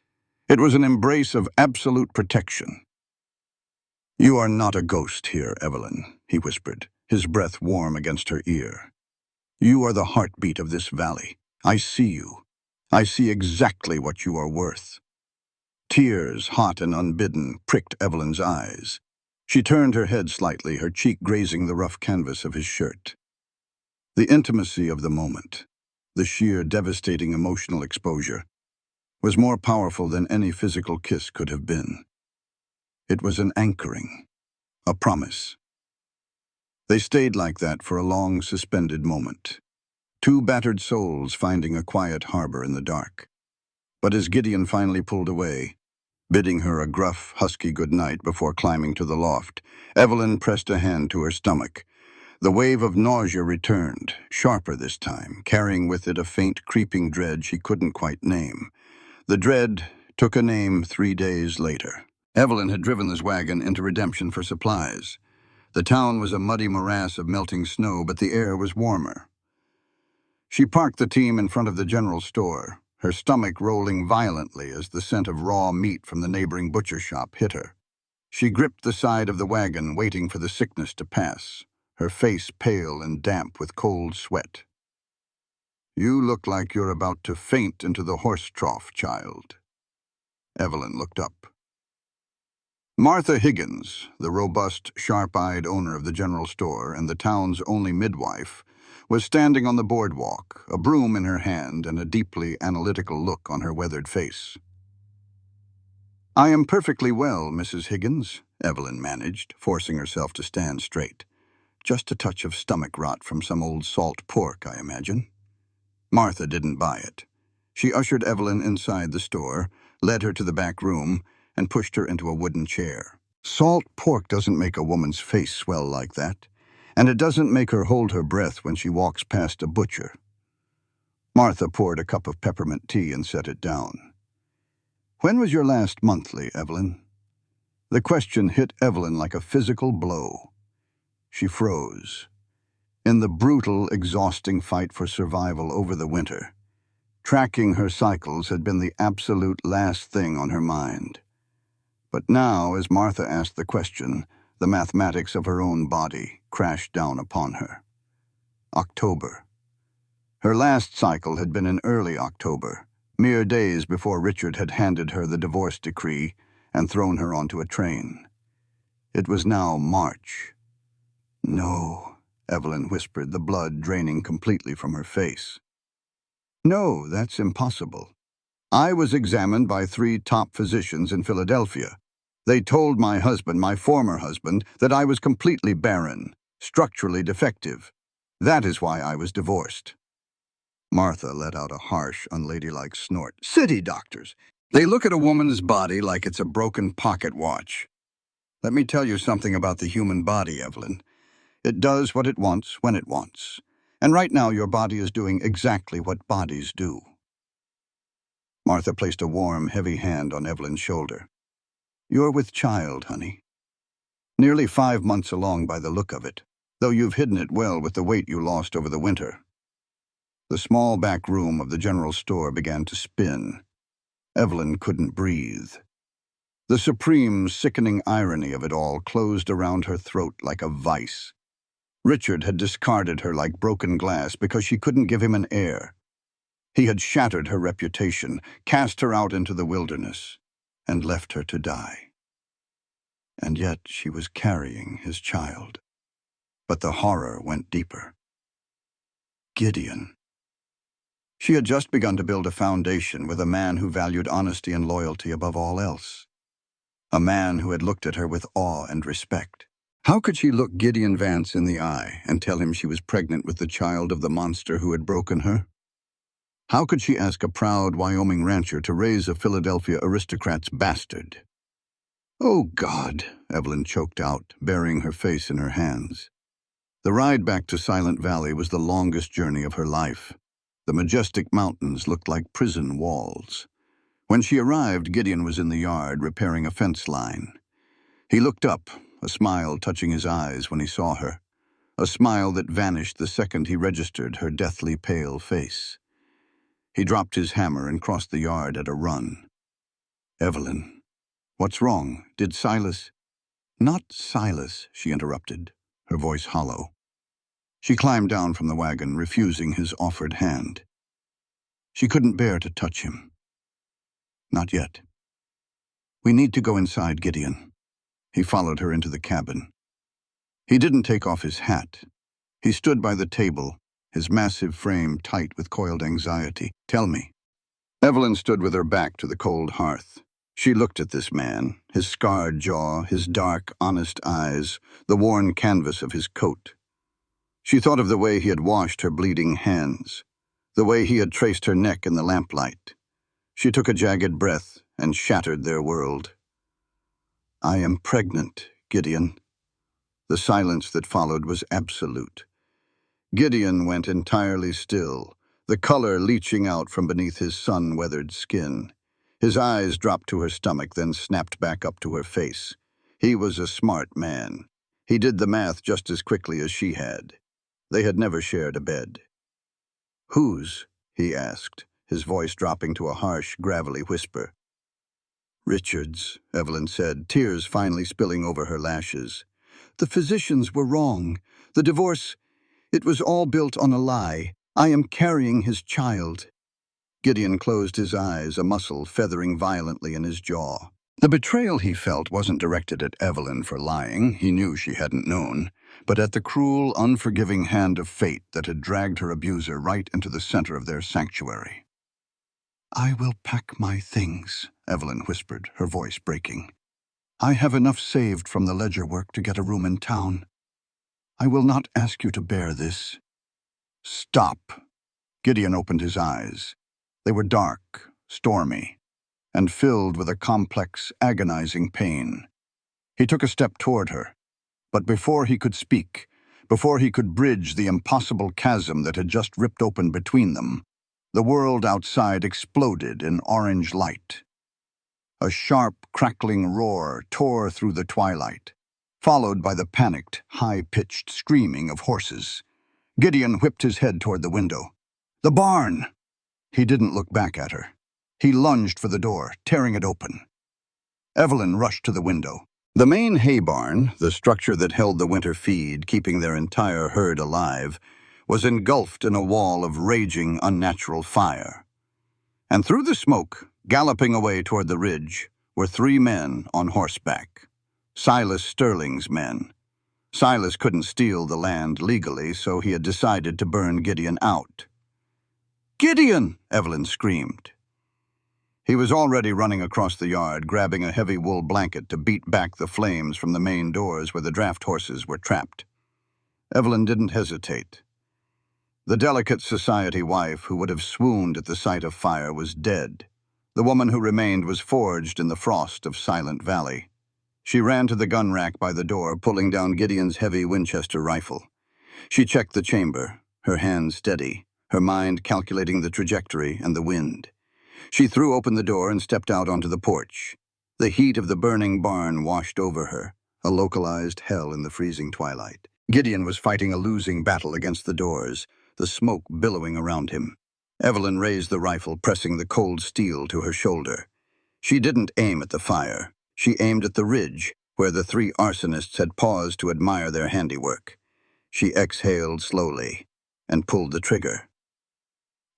S2: It was an embrace of absolute protection. "You are not a ghost here, Evelyn," he whispered, his breath warm against her ear. You are the heartbeat of this valley. I see you. I see exactly what you are worth." Tears, hot and unbidden, pricked Evelyn's eyes. She turned her head slightly, her cheek grazing the rough canvas of his shirt. The intimacy of the moment, the sheer devastating emotional exposure, was more powerful than any physical kiss could have been. It was an anchoring, a promise. They stayed like that for a long, suspended moment. Two battered souls finding a quiet harbor in the dark. But as Gideon finally pulled away, bidding her a gruff, husky goodnight before climbing to the loft, Evelyn pressed a hand to her stomach. The wave of nausea returned, sharper this time, carrying with it a faint, creeping dread she couldn't quite name. The dread took a name 3 days later. Evelyn had driven this wagon into Redemption for supplies. The town was a muddy morass of melting snow, but the air was warmer. She parked the team in front of the general store, her stomach rolling violently as the scent of raw meat from the neighboring butcher shop hit her. She gripped the side of the wagon, waiting for the sickness to pass, her face pale and damp with cold sweat. "You look like you're about to faint into the horse trough, child." Evelyn looked up. Martha Higgins, the robust, sharp-eyed owner of the general store and the town's only midwife, was standing on the boardwalk, a broom in her hand and a deeply analytical look on her weathered face. "I am perfectly well, Mrs. Higgins," Evelyn managed, forcing herself to stand straight. "Just a touch of stomach rot from some old salt pork, I imagine." Martha didn't buy it. She ushered Evelyn inside the store, led her to the back room, and pushed her into a wooden chair. "Salt pork doesn't make a woman's face swell like that, and it doesn't make her hold her breath when she walks past a butcher." Martha poured a cup of peppermint tea and set it down. "When was your last monthly, Evelyn?" The question hit Evelyn like a physical blow. She froze. In the brutal, exhausting fight for survival over the winter, tracking her cycles had been the absolute last thing on her mind. But now, as Martha asked the question, the mathematics of her own body crashed down upon her. October. Her last cycle had been in early October, mere days before Richard had handed her the divorce decree and thrown her onto a train. It was now March. "No," Evelyn whispered, the blood draining completely from her face. "No, that's impossible. I was examined by 3 top physicians in Philadelphia. They told my husband, my former husband, that I was completely barren, structurally defective. That is why I was divorced." Martha let out a harsh, unladylike snort. "City doctors! They look at a woman's body like it's a broken pocket watch. Let me tell you something about the human body, Evelyn. It does what it wants when it wants. And right now your body is doing exactly what bodies do." Martha placed a warm, heavy hand on Evelyn's shoulder. "You're with child, honey. Nearly 5 months along by the look of it, though you've hidden it well with the weight you lost over the winter." The small back room of the general store began to spin. Evelyn couldn't breathe. The supreme, sickening irony of it all closed around her throat like a vice. Richard had discarded her like broken glass because she couldn't give him an heir. He had shattered her reputation, cast her out into the wilderness, and left her to die. And yet she was carrying his child. But the horror went deeper. Gideon. She had just begun to build a foundation with a man who valued honesty and loyalty above all else. A man who had looked at her with awe and respect. How could she look Gideon Vance in the eye and tell him she was pregnant with the child of the monster who had broken her? How could she ask a proud Wyoming rancher to raise a Philadelphia aristocrat's bastard? "Oh, God," Evelyn choked out, burying her face in her hands. The ride back to Silent Valley was the longest journey of her life. The majestic mountains looked like prison walls. When she arrived, Gideon was in the yard repairing a fence line. He looked up, a smile touching his eyes when he saw her, a smile that vanished the second he registered her deathly pale face. He dropped his hammer and crossed the yard at a run. "Evelyn, what's wrong? Did Silas—" "Not Silas," she interrupted, her voice hollow. She climbed down from the wagon, refusing his offered hand. She couldn't bear to touch him. Not yet. We need to go inside, Gideon. He followed her into the cabin. He didn't take off his hat. He stood by the table, his massive frame tight with coiled anxiety. Tell me. Evelyn stood with her back to the cold hearth. She looked at this man, his scarred jaw, his dark, honest eyes, the worn canvas of his coat. She thought of the way he had washed her bleeding hands, the way he had traced her neck in the lamplight. She took a jagged breath and shattered their world. I am pregnant, Gideon. The silence that followed was absolute. Gideon went entirely still, the color leaching out from beneath his sun-weathered skin. His eyes dropped to her stomach, then snapped back up to her face. He was a smart man. He did the math just as quickly as she had. They had never shared a bed. Whose? He asked, his voice dropping to a harsh, gravelly whisper. Richard's, Evelyn said, tears finally spilling over her lashes. The physicians were wrong. The divorce, it was all built on a lie. I am carrying his child. Gideon closed his eyes, a muscle feathering violently in his jaw. The betrayal he felt wasn't directed at Evelyn for lying, he knew she hadn't known, but at the cruel, unforgiving hand of fate that had dragged her abuser right into the center of their sanctuary. I will pack my things, Evelyn whispered, her voice breaking. I have enough saved from the ledger work to get a room in town. I will not ask you to bear this. Stop. Gideon opened his eyes. They were dark, stormy, and filled with a complex, agonizing pain. He took a step toward her, but before he could speak, before he could bridge the impossible chasm that had just ripped open between them, the world outside exploded in orange light. A sharp, crackling roar tore through the twilight, followed by the panicked, high-pitched screaming of horses. Gideon whipped his head toward the window. The barn! He didn't look back at her. He lunged for the door, tearing it open. Evelyn rushed to the window. The main hay barn, the structure that held the winter feed, keeping their entire herd alive, was engulfed in a wall of raging, unnatural fire. And through the smoke, galloping away toward the ridge, were 3 men on horseback. Silas Sterling's men. Silas couldn't steal the land legally, so he had decided to burn Gideon out. Gideon! Evelyn screamed. He was already running across the yard, grabbing a heavy wool blanket to beat back the flames from the main doors where the draft horses were trapped. Evelyn didn't hesitate. The delicate society wife who would have swooned at the sight of fire was dead. The woman who remained was forged in the frost of Silent Valley. She ran to the gun rack by the door, pulling down Gideon's heavy Winchester rifle. She checked the chamber, her hand steady, her mind calculating the trajectory and the wind. She threw open the door and stepped out onto the porch. The heat of the burning barn washed over her, a localized hell in the freezing twilight. Gideon was fighting a losing battle against the doors, the smoke billowing around him. Evelyn raised the rifle, pressing the cold steel to her shoulder. She didn't aim at the fire. She aimed at the ridge, where the 3 arsonists had paused to admire their handiwork. She exhaled slowly and pulled the trigger.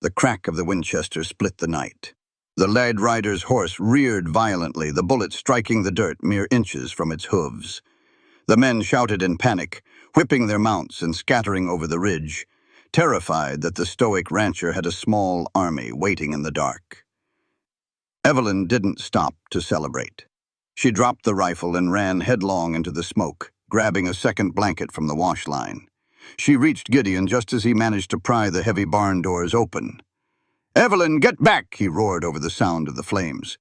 S2: The crack of the Winchester split the night. The led rider's horse reared violently, the bullet striking the dirt mere inches from its hooves. The men shouted in panic, whipping their mounts and scattering over the ridge, terrified that the stoic rancher had a small army waiting in the dark. Evelyn didn't stop to celebrate. She dropped the rifle and ran headlong into the smoke, grabbing a second blanket from the wash line. She reached Gideon just as he managed to pry the heavy barn doors open. "Evelyn, get back!" he roared over the sound of the flames.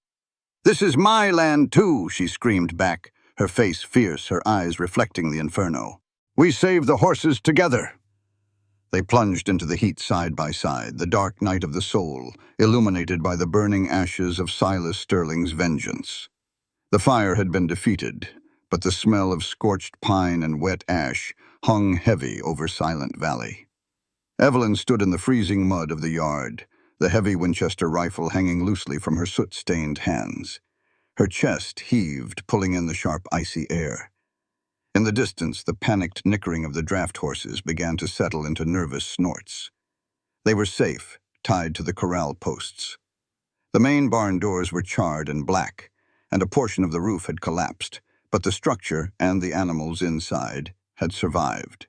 S2: "This is my land, too," she screamed back, her face fierce, her eyes reflecting the inferno. "We saved the horses together." They plunged into the heat side by side, the dark night of the soul, illuminated by the burning ashes of Silas Sterling's vengeance. The fire had been defeated, but the smell of scorched pine and wet ash hung heavy over Silent Valley. Evelyn stood in the freezing mud of the yard, the heavy Winchester rifle hanging loosely from her soot-stained hands. Her chest heaved, pulling in the sharp, icy air. In the distance, the panicked nickering of the draft horses began to settle into nervous snorts. They were safe, tied to the corral posts. The main barn doors were charred and black, and a portion of the roof had collapsed, but the structure and the animals inside had survived.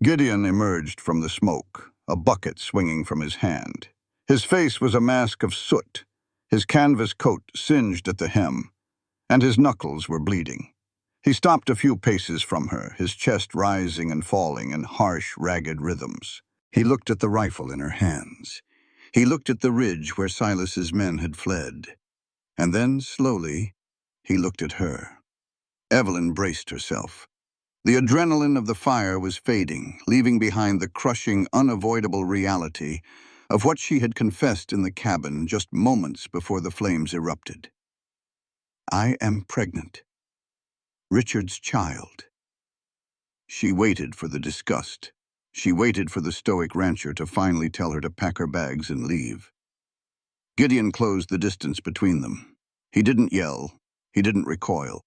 S2: Gideon emerged from the smoke, a bucket swinging from his hand. His face was a mask of soot, his canvas coat singed at the hem, and his knuckles were bleeding. He stopped a few paces from her, his chest rising and falling in harsh, ragged rhythms. He looked at the rifle in her hands. He looked at the ridge where Silas's men had fled. And then, slowly, he looked at her. Evelyn braced herself. The adrenaline of the fire was fading, leaving behind the crushing, unavoidable reality of what she had confessed in the cabin just moments before the flames erupted. "I am pregnant. Richard's child." She waited for the disgust. She waited for the stoic rancher to finally tell her to pack her bags and leave. Gideon closed the distance between them. He didn't yell. He didn't recoil.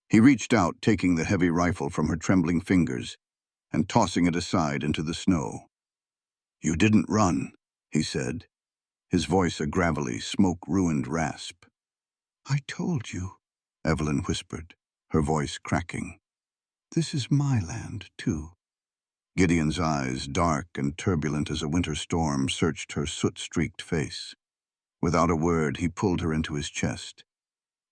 S2: He reached out, taking the heavy rifle from her trembling fingers and tossing it aside into the snow. "You didn't run," he said, his voice a gravelly, smoke-ruined rasp. "I told you," Evelyn whispered, her voice cracking. "This is my land, too." Gideon's eyes, dark and turbulent as a winter storm, searched her soot-streaked face. Without a word, he pulled her into his chest.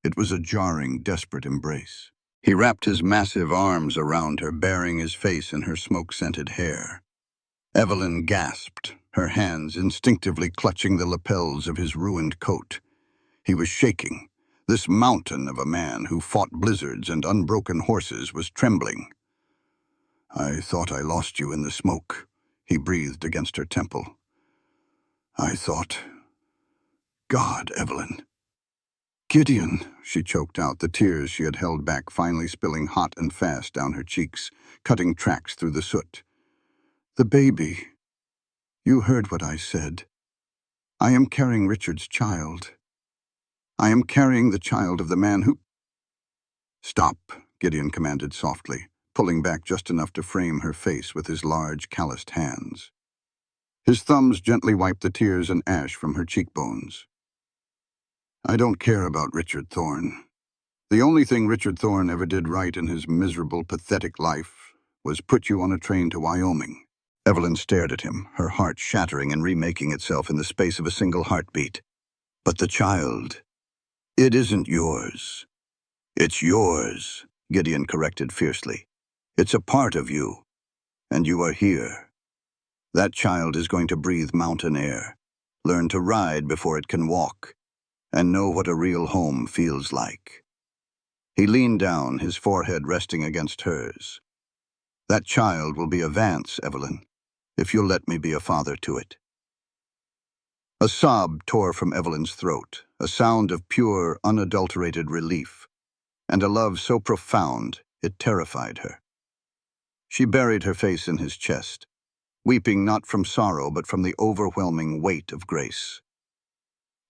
S2: It was a jarring, desperate embrace. He wrapped his massive arms around her, burying his face in her smoke-scented hair. Evelyn gasped, her hands instinctively clutching the lapels of his ruined coat. He was shaking. This mountain of a man who fought blizzards and unbroken horses was trembling. "I thought I lost you in the smoke," he breathed against her temple. "I thought... God, Evelyn." "Gideon," she choked out, the tears she had held back finally spilling hot and fast down her cheeks, cutting tracks through the soot. "The baby. You heard what I said. I am carrying Richard's child. I am carrying the child of the man who—" "Stop," Gideon commanded softly, pulling back just enough to frame her face with his large, calloused hands. His thumbs gently wiped the tears and ash from her cheekbones. "I don't care about Richard Thorne. The only thing Richard Thorne ever did right in his miserable, pathetic life was put you on a train to Wyoming." Evelyn stared at him, her heart shattering and remaking itself in the space of a single heartbeat. "But the child, it isn't yours." "It's yours," Gideon corrected fiercely. "It's a part of you, and you are here. That child is going to breathe mountain air, learn to ride before it can walk, and know what a real home feels like." He leaned down, his forehead resting against hers. "That child will be a Vance, Evelyn, if you'll let me be a father to it." A sob tore from Evelyn's throat, a sound of pure, unadulterated relief, and a love so profound it terrified her. She buried her face in his chest, weeping not from sorrow but from the overwhelming weight of grace.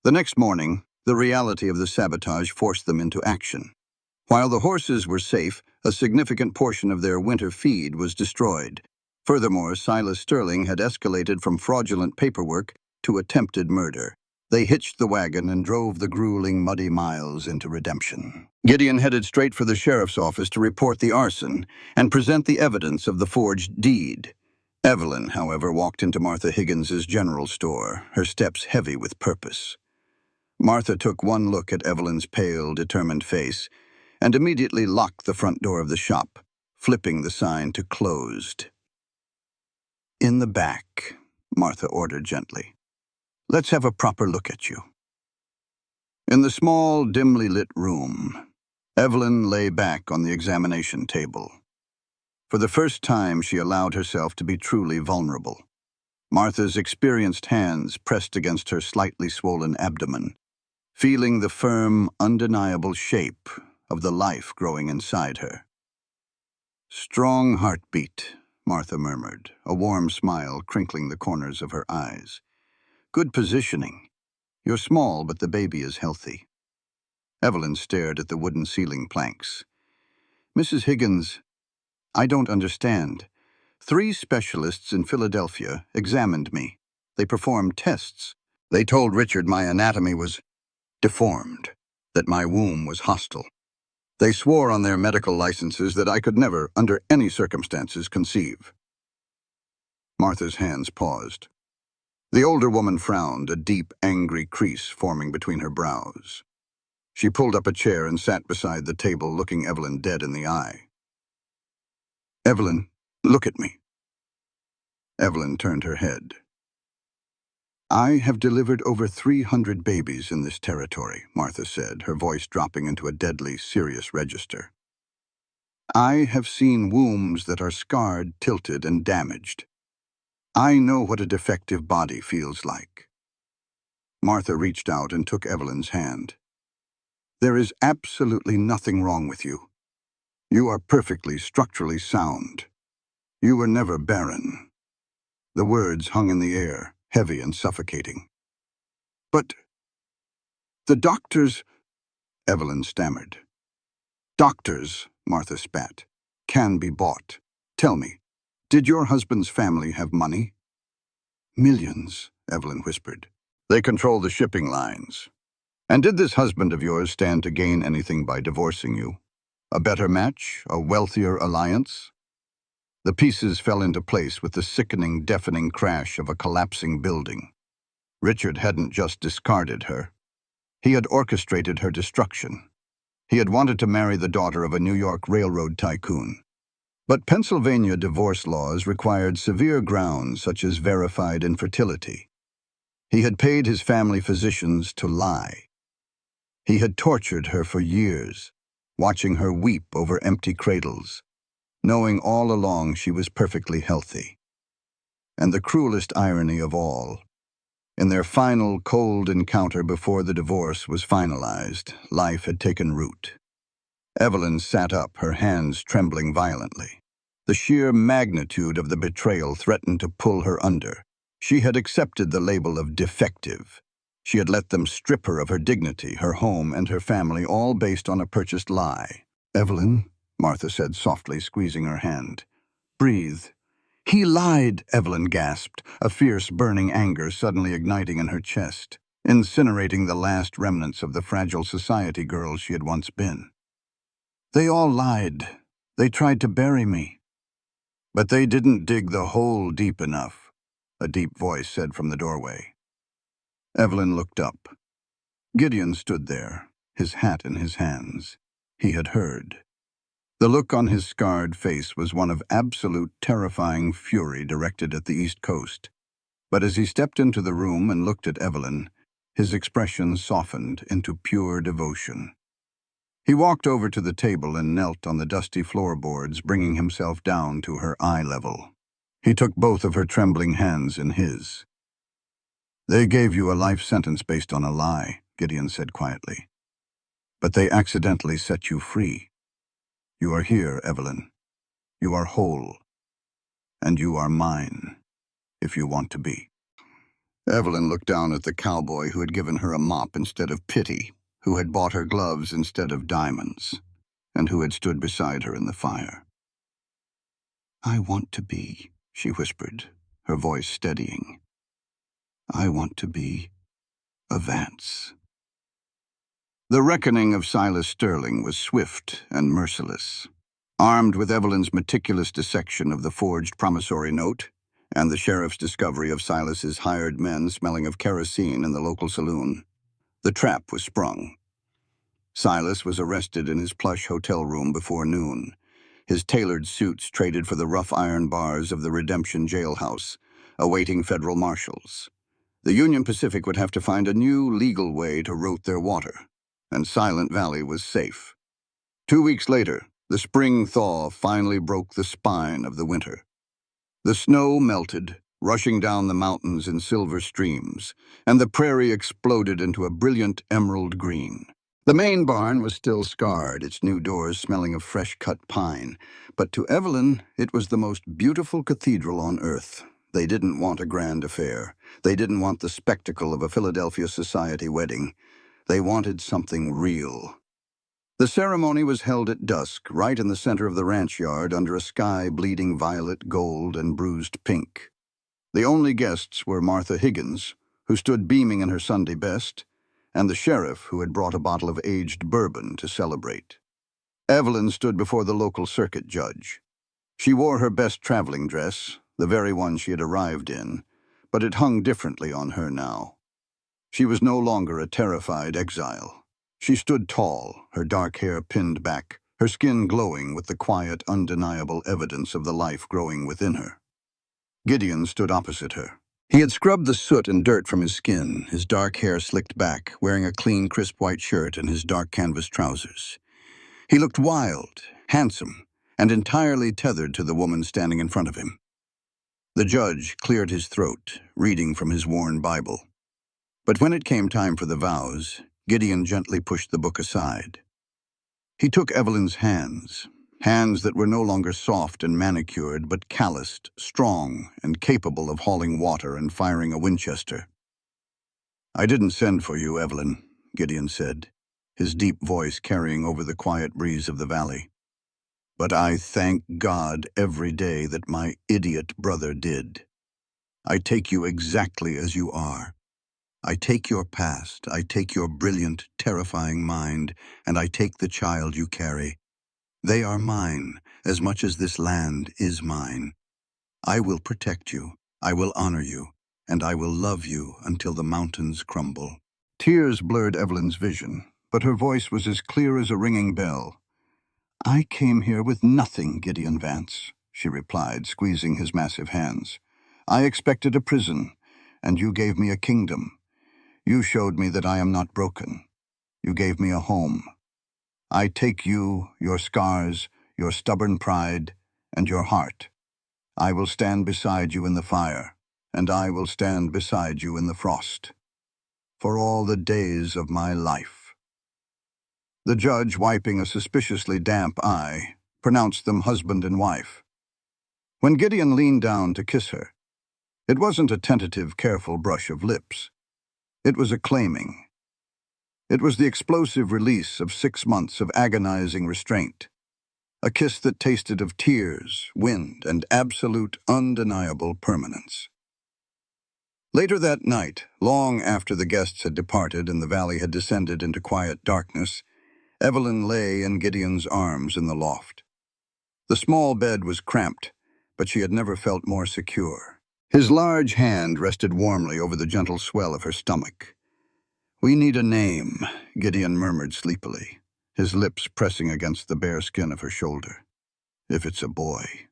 S2: The next morning, the reality of the sabotage forced them into action. While the horses were safe, a significant portion of their winter feed was destroyed. Furthermore, Silas Sterling had escalated from fraudulent paperwork to attempted murder. They hitched the wagon and drove the grueling, muddy miles into redemption. Gideon headed straight for the sheriff's office to report the arson and present the evidence of the forged deed. Evelyn, however, walked into Martha Higgins's general store, her steps heavy with purpose. Martha took one look at Evelyn's pale, determined face and immediately locked the front door of the shop, flipping the sign to closed. "In the back," Martha ordered gently. "Let's have a proper look at you." In the small, dimly lit room, Evelyn lay back on the examination table. For the first time, she allowed herself to be truly vulnerable. Martha's experienced hands pressed against her slightly swollen abdomen, feeling the firm, undeniable shape of the life growing inside her. "Strong heartbeat," Martha murmured, a warm smile crinkling the corners of her eyes. "Good positioning. You're small, but the baby is healthy." Evelyn stared at the wooden ceiling planks. "Mrs. Higgins, I don't understand. 3 specialists in Philadelphia examined me. They performed tests. They told Richard my anatomy was deformed, that my womb was hostile. They swore on their medical licenses that I could never, under any circumstances, conceive. Martha's hands paused. The older woman frowned, a deep, angry crease forming between her brows. She pulled up a chair and sat beside the table, looking Evelyn dead in the eye. "Evelyn, look at me." Evelyn turned her head. "I have delivered over 300 babies in this territory," Martha said, her voice dropping into a deadly, serious register. "I have seen wombs that are scarred, tilted, and damaged. I know what a defective body feels like." Martha reached out and took Evelyn's hand. "There is absolutely nothing wrong with you. You are perfectly structurally sound. You were never barren." The words hung in the air, heavy and suffocating. "But the doctors—" Evelyn stammered. "Doctors," Martha spat, "can be bought. Tell me, did your husband's family have money?" "Millions," Evelyn whispered. "They control the shipping lines. And did this husband of yours stand to gain anything by divorcing you? A better match? A wealthier alliance?" The pieces fell into place with the sickening, deafening crash of a collapsing building. Richard hadn't just discarded her. He had orchestrated her destruction. He had wanted to marry the daughter of a New York railroad tycoon. But Pennsylvania divorce laws required severe grounds such as verified infertility. He had paid his family physicians to lie. He had tortured her for years, watching her weep over empty cradles, knowing all along she was perfectly healthy. And the cruelest irony of all, in their final cold encounter before the divorce was finalized, life had taken root. Evelyn sat up, her hands trembling violently. The sheer magnitude of the betrayal threatened to pull her under. She had accepted the label of defective. She had let them strip her of her dignity, her home, and her family, all based on a purchased lie. "Evelyn," Martha said softly, squeezing her hand. "Breathe." "He lied," Evelyn gasped, a fierce, burning anger suddenly igniting in her chest, incinerating the last remnants of the fragile society girl she had once been. "They all lied. They tried to bury me." "But they didn't dig the hole deep enough," a deep voice said from the doorway. Evelyn looked up. Gideon stood there, his hat in his hands. He had heard. The look on his scarred face was one of absolute, terrifying fury directed at the East Coast. But as he stepped into the room and looked at Evelyn, his expression softened into pure devotion. He walked over to the table and knelt on the dusty floorboards, bringing himself down to her eye level. He took both of her trembling hands in his. "They gave you a life sentence based on a lie," Gideon said quietly. "But they accidentally set you free. You are here, Evelyn. You are whole. And you are mine, if you want to be." Evelyn looked down at the cowboy who had given her a mop instead of pity, who had bought her gloves instead of diamonds, and who had stood beside her in the fire. "I want to be," she whispered, her voice steadying. "I want to be a Vance." The reckoning of Silas Sterling was swift and merciless. Armed with Evelyn's meticulous dissection of the forged promissory note and the sheriff's discovery of Silas's hired men smelling of kerosene in the local saloon, the trap was sprung. Silas was arrested in his plush hotel room before noon, his tailored suits traded for the rough iron bars of the Redemption jailhouse, awaiting federal marshals. The Union Pacific would have to find a new legal way to route their water, and Silent Valley was safe. 2 weeks later, the spring thaw finally broke the spine of the winter. The snow melted, rushing down the mountains in silver streams, and the prairie exploded into a brilliant emerald green. The main barn was still scarred, its new doors smelling of fresh-cut pine, but to Evelyn it was the most beautiful cathedral on earth. They didn't want a grand affair. They didn't want the spectacle of a Philadelphia society wedding. They wanted something real. The ceremony was held at dusk, right in the center of the ranch yard under a sky bleeding violet, gold, and bruised pink. The only guests were Martha Higgins, who stood beaming in her Sunday best, and the sheriff, who had brought a bottle of aged bourbon to celebrate. Evelyn stood before the local circuit judge. She wore her best traveling dress, the very one she had arrived in, but it hung differently on her now. She was no longer a terrified exile. She stood tall, her dark hair pinned back, her skin glowing with the quiet, undeniable evidence of the life growing within her. Gideon stood opposite her. He had scrubbed the soot and dirt from his skin, his dark hair slicked back, wearing a clean, crisp white shirt and his dark canvas trousers. He looked wild, handsome, and entirely tethered to the woman standing in front of him. The judge cleared his throat, reading from his worn Bible. But when it came time for the vows, Gideon gently pushed the book aside. He took Evelyn's hands, hands that were no longer soft and manicured, but calloused, strong, and capable of hauling water and firing a Winchester. "I didn't send for you, Evelyn," Gideon said, his deep voice carrying over the quiet breeze of the valley. "But I thank God every day that my idiot brother did. I take you exactly as you are. I take your past, I take your brilliant, terrifying mind, and I take the child you carry. They are mine, as much as this land is mine. I will protect you, I will honor you, and I will love you until the mountains crumble." Tears blurred Evelyn's vision, but her voice was as clear as a ringing bell. "I came here with nothing, Gideon Vance," she replied, squeezing his massive hands. "I expected a prison, and you gave me a kingdom. You showed me that I am not broken. You gave me a home. I take you, your scars, your stubborn pride, and your heart. I will stand beside you in the fire, and I will stand beside you in the frost. For all the days of my life." The judge, wiping a suspiciously damp eye, pronounced them husband and wife. When Gideon leaned down to kiss her, it wasn't a tentative, careful brush of lips. It was a claiming. It was the explosive release of 6 months of agonizing restraint. A kiss that tasted of tears, wind, and absolute, undeniable permanence. Later that night, long after the guests had departed and the valley had descended into quiet darkness, Evelyn lay in Gideon's arms in the loft. The small bed was cramped, but she had never felt more secure. His large hand rested warmly over the gentle swell of her stomach. "We need a name," Gideon murmured sleepily, his lips pressing against the bare skin of her shoulder. "If it's a boy."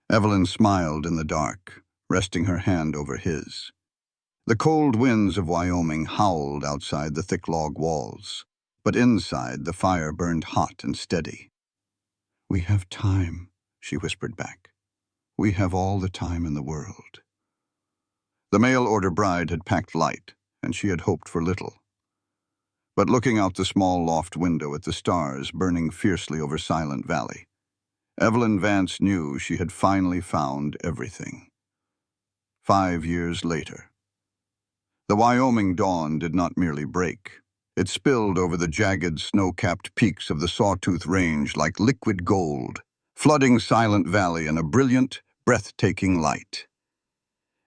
S2: Evelyn smiled in the dark, resting her hand over his. The cold winds of Wyoming howled outside the thick log walls, but inside the fire burned hot and steady. "We have time," she whispered back. "We have all the time in the world." The mail-order bride had packed light, and she had hoped for little. But looking out the small loft window at the stars burning fiercely over Silent Valley, Evelyn Vance knew she had finally found everything. 5 years later. The Wyoming dawn did not merely break. It spilled over the jagged, snow-capped peaks of the Sawtooth Range like liquid gold, flooding Silent Valley in a brilliant, breathtaking light.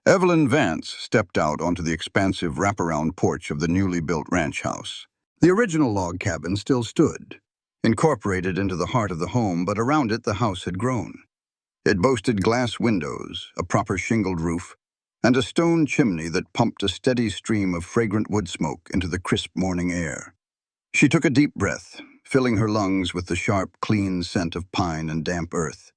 S2: Evelyn Vance stepped out onto the expansive wraparound porch of the newly built ranch house. The original log cabin still stood, incorporated into the heart of the home, but around it the house had grown. It boasted glass windows, a proper shingled roof, and a stone chimney that pumped a steady stream of fragrant wood smoke into the crisp morning air. She took a deep breath, filling her lungs with the sharp, clean scent of pine and damp earth.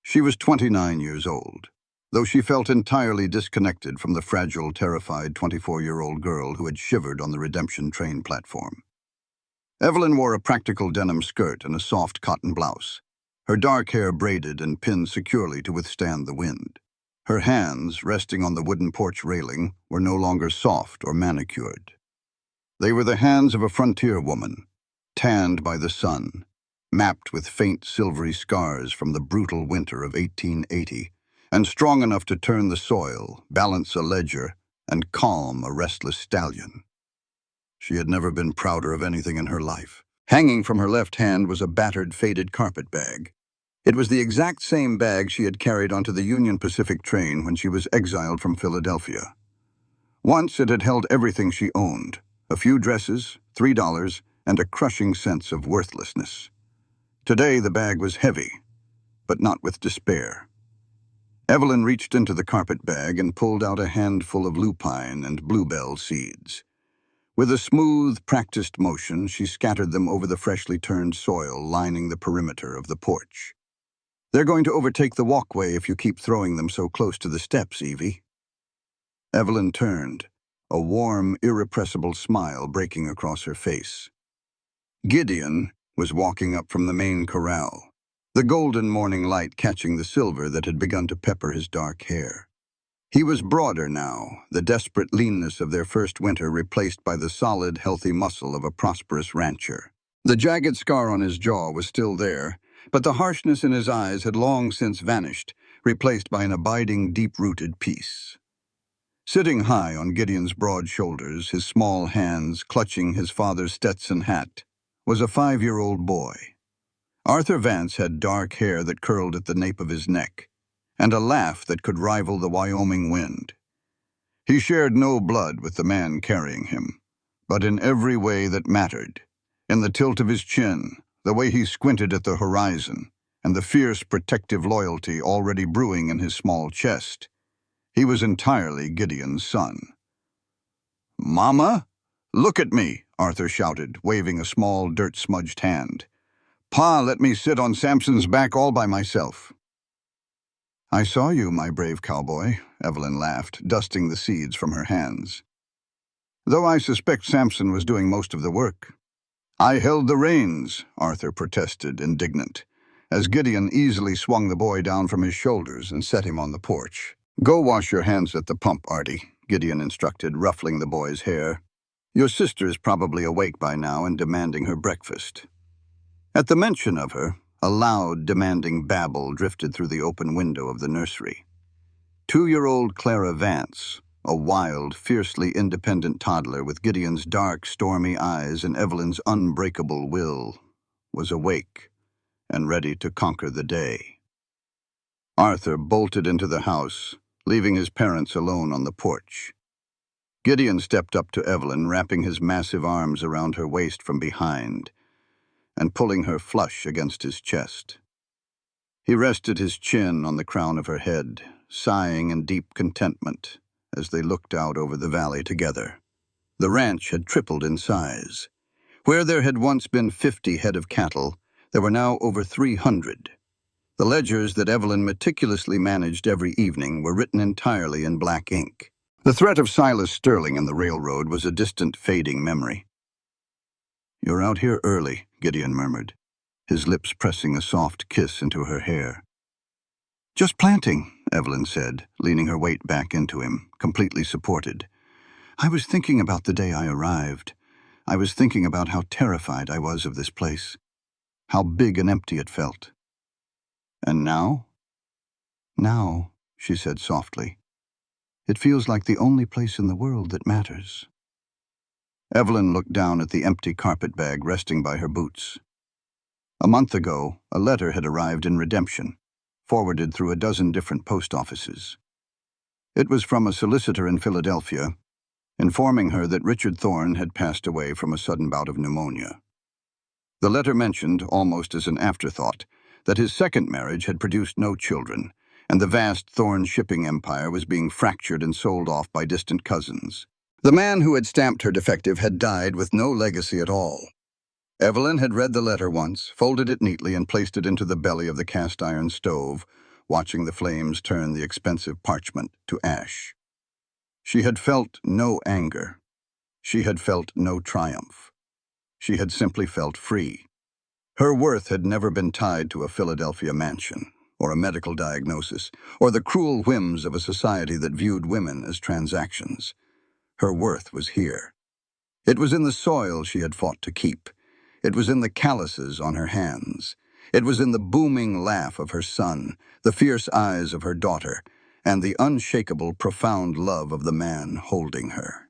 S2: She was 29 years old, though she felt entirely disconnected from the fragile, terrified 24-year-old girl who had shivered on the Redemption train platform. Evelyn wore a practical denim skirt and a soft cotton blouse, her dark hair braided and pinned securely to withstand the wind. Her hands, resting on the wooden porch railing, were no longer soft or manicured. They were the hands of a frontier woman, tanned by the sun, mapped with faint silvery scars from the brutal winter of 1880, and strong enough to turn the soil, balance a ledger, and calm a restless stallion. She had never been prouder of anything in her life. Hanging from her left hand was a battered, faded carpet bag. It was the exact same bag she had carried onto the Union Pacific train when she was exiled from Philadelphia. Once it had held everything she owned, a few dresses, $3, and a crushing sense of worthlessness. Today the bag was heavy, but not with despair. Evelyn reached into the carpet bag and pulled out a handful of lupine and bluebell seeds. With a smooth, practiced motion, she scattered them over the freshly turned soil lining the perimeter of the porch. "They're going to overtake the walkway if you keep throwing them so close to the steps, Evie." Evelyn turned, a warm, irrepressible smile breaking across her face. Gideon was walking up from the main corral, the golden morning light catching the silver that had begun to pepper his dark hair. He was broader now, the desperate leanness of their first winter replaced by the solid, healthy muscle of a prosperous rancher. The jagged scar on his jaw was still there, but the harshness in his eyes had long since vanished, replaced by an abiding, deep-rooted peace. Sitting high on Gideon's broad shoulders, his small hands clutching his father's Stetson hat, was a 5-year-old boy. Arthur Vance had dark hair that curled at the nape of his neck, and a laugh that could rival the Wyoming wind. He shared no blood with the man carrying him, but in every way that mattered, in the tilt of his chin, the way he squinted at the horizon, and the fierce protective loyalty already brewing in his small chest, he was entirely Gideon's son. "Mama, look at me," Arthur shouted, waving a small, dirt-smudged hand. "Pa let me sit on Samson's back all by myself." "I saw you, my brave cowboy," Evelyn laughed, dusting the seeds from her hands. "Though I suspect Samson was doing most of the work." "I held the reins," Arthur protested, indignant, as Gideon easily swung the boy down from his shoulders and set him on the porch. "Go wash your hands at the pump, Artie," Gideon instructed, ruffling the boy's hair. "Your sister's probably awake by now and demanding her breakfast." At the mention of her, a loud, demanding babble drifted through the open window of the nursery. 2-year-old Clara Vance, a wild, fiercely independent toddler with Gideon's dark, stormy eyes and Evelyn's unbreakable will, was awake and ready to conquer the day. Arthur bolted into the house, leaving his parents alone on the porch. Gideon stepped up to Evelyn, wrapping his massive arms around her waist from behind and pulling her flush against his chest. He rested his chin on the crown of her head, sighing in deep contentment as they looked out over the valley together. The ranch had tripled in size. Where there had once been 50 head of cattle, there were now over 300. The ledgers that Evelyn meticulously managed every evening were written entirely in black ink. The threat of Silas Sterling and the railroad was a distant, fading memory. "You're out here early," Gideon murmured, his lips pressing a soft kiss into her hair. "Just planting," Evelyn said, leaning her weight back into him, completely supported. "I was thinking about the day I arrived. I was thinking about how terrified I was of this place, how big and empty it felt." "And now?" "Now," she said softly, "it feels like the only place in the world that matters." Evelyn looked down at the empty carpet bag resting by her boots. A month ago, a letter had arrived in Redemption, forwarded through a dozen different post offices. It was from a solicitor in Philadelphia, informing her that Richard Thorne had passed away from a sudden bout of pneumonia. The letter mentioned, almost as an afterthought, that his second marriage had produced no children, and the vast Thorne shipping empire was being fractured and sold off by distant cousins. The man who had stamped her defective had died with no legacy at all. Evelyn had read the letter once, folded it neatly, and placed it into the belly of the cast-iron stove, watching the flames turn the expensive parchment to ash. She had felt no anger. She had felt no triumph. She had simply felt free. Her worth had never been tied to a Philadelphia mansion, or a medical diagnosis, or the cruel whims of a society that viewed women as transactions. Her worth was here. It was in the soil she had fought to keep. It was in the calluses on her hands. It was in the booming laugh of her son, the fierce eyes of her daughter, and the unshakable, profound love of the man holding her.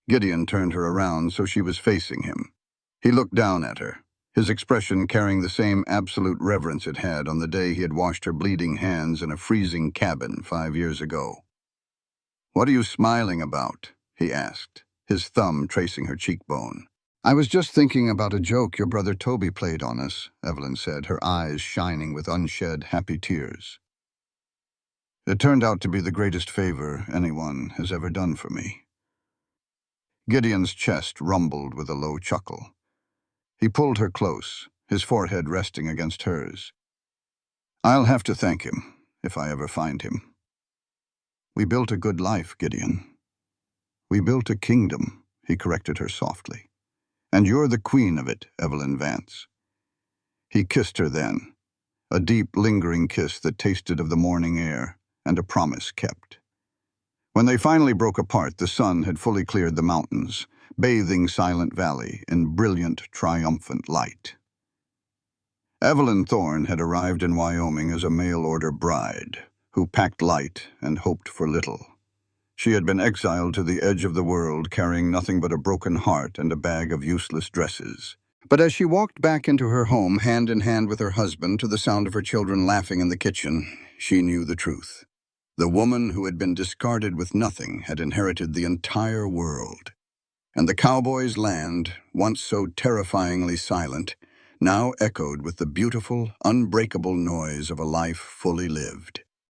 S2: Gideon turned her around so she was facing him. He looked down at her, his expression carrying the same absolute reverence it had on the day he had washed her bleeding hands in a freezing cabin 5 years ago. "What are you smiling about?" he asked, his thumb tracing her cheekbone. "I was just thinking about a joke your brother Toby played on us," Evelyn said, her eyes shining with unshed, happy tears. "It turned out to be the greatest favor anyone has ever done for me." Gideon's chest rumbled with a low chuckle. He pulled her close, his forehead resting against hers. "I'll have to thank him, if I ever find him. We built a good life, Gideon. We built a kingdom," he corrected her softly. "And you're the queen of it, Evelyn Vance." He kissed her then, a deep, lingering kiss that tasted of the morning air, and a promise kept. When they finally broke apart, the sun had fully cleared the mountains, bathing Silent Valley in brilliant, triumphant light. Evelyn Thorne had arrived in Wyoming as a mail-order bride, who packed light and hoped for little. She had been exiled to the edge of the world, carrying nothing but a broken heart and a bag of useless dresses. But as she walked back into her home, hand in hand with her husband, to the sound of her children laughing in the kitchen, she knew the truth. The woman who had been discarded with nothing had inherited the entire world. And the cowboy's land, once so terrifyingly silent, now echoed with the beautiful, unbreakable noise of a life fully lived.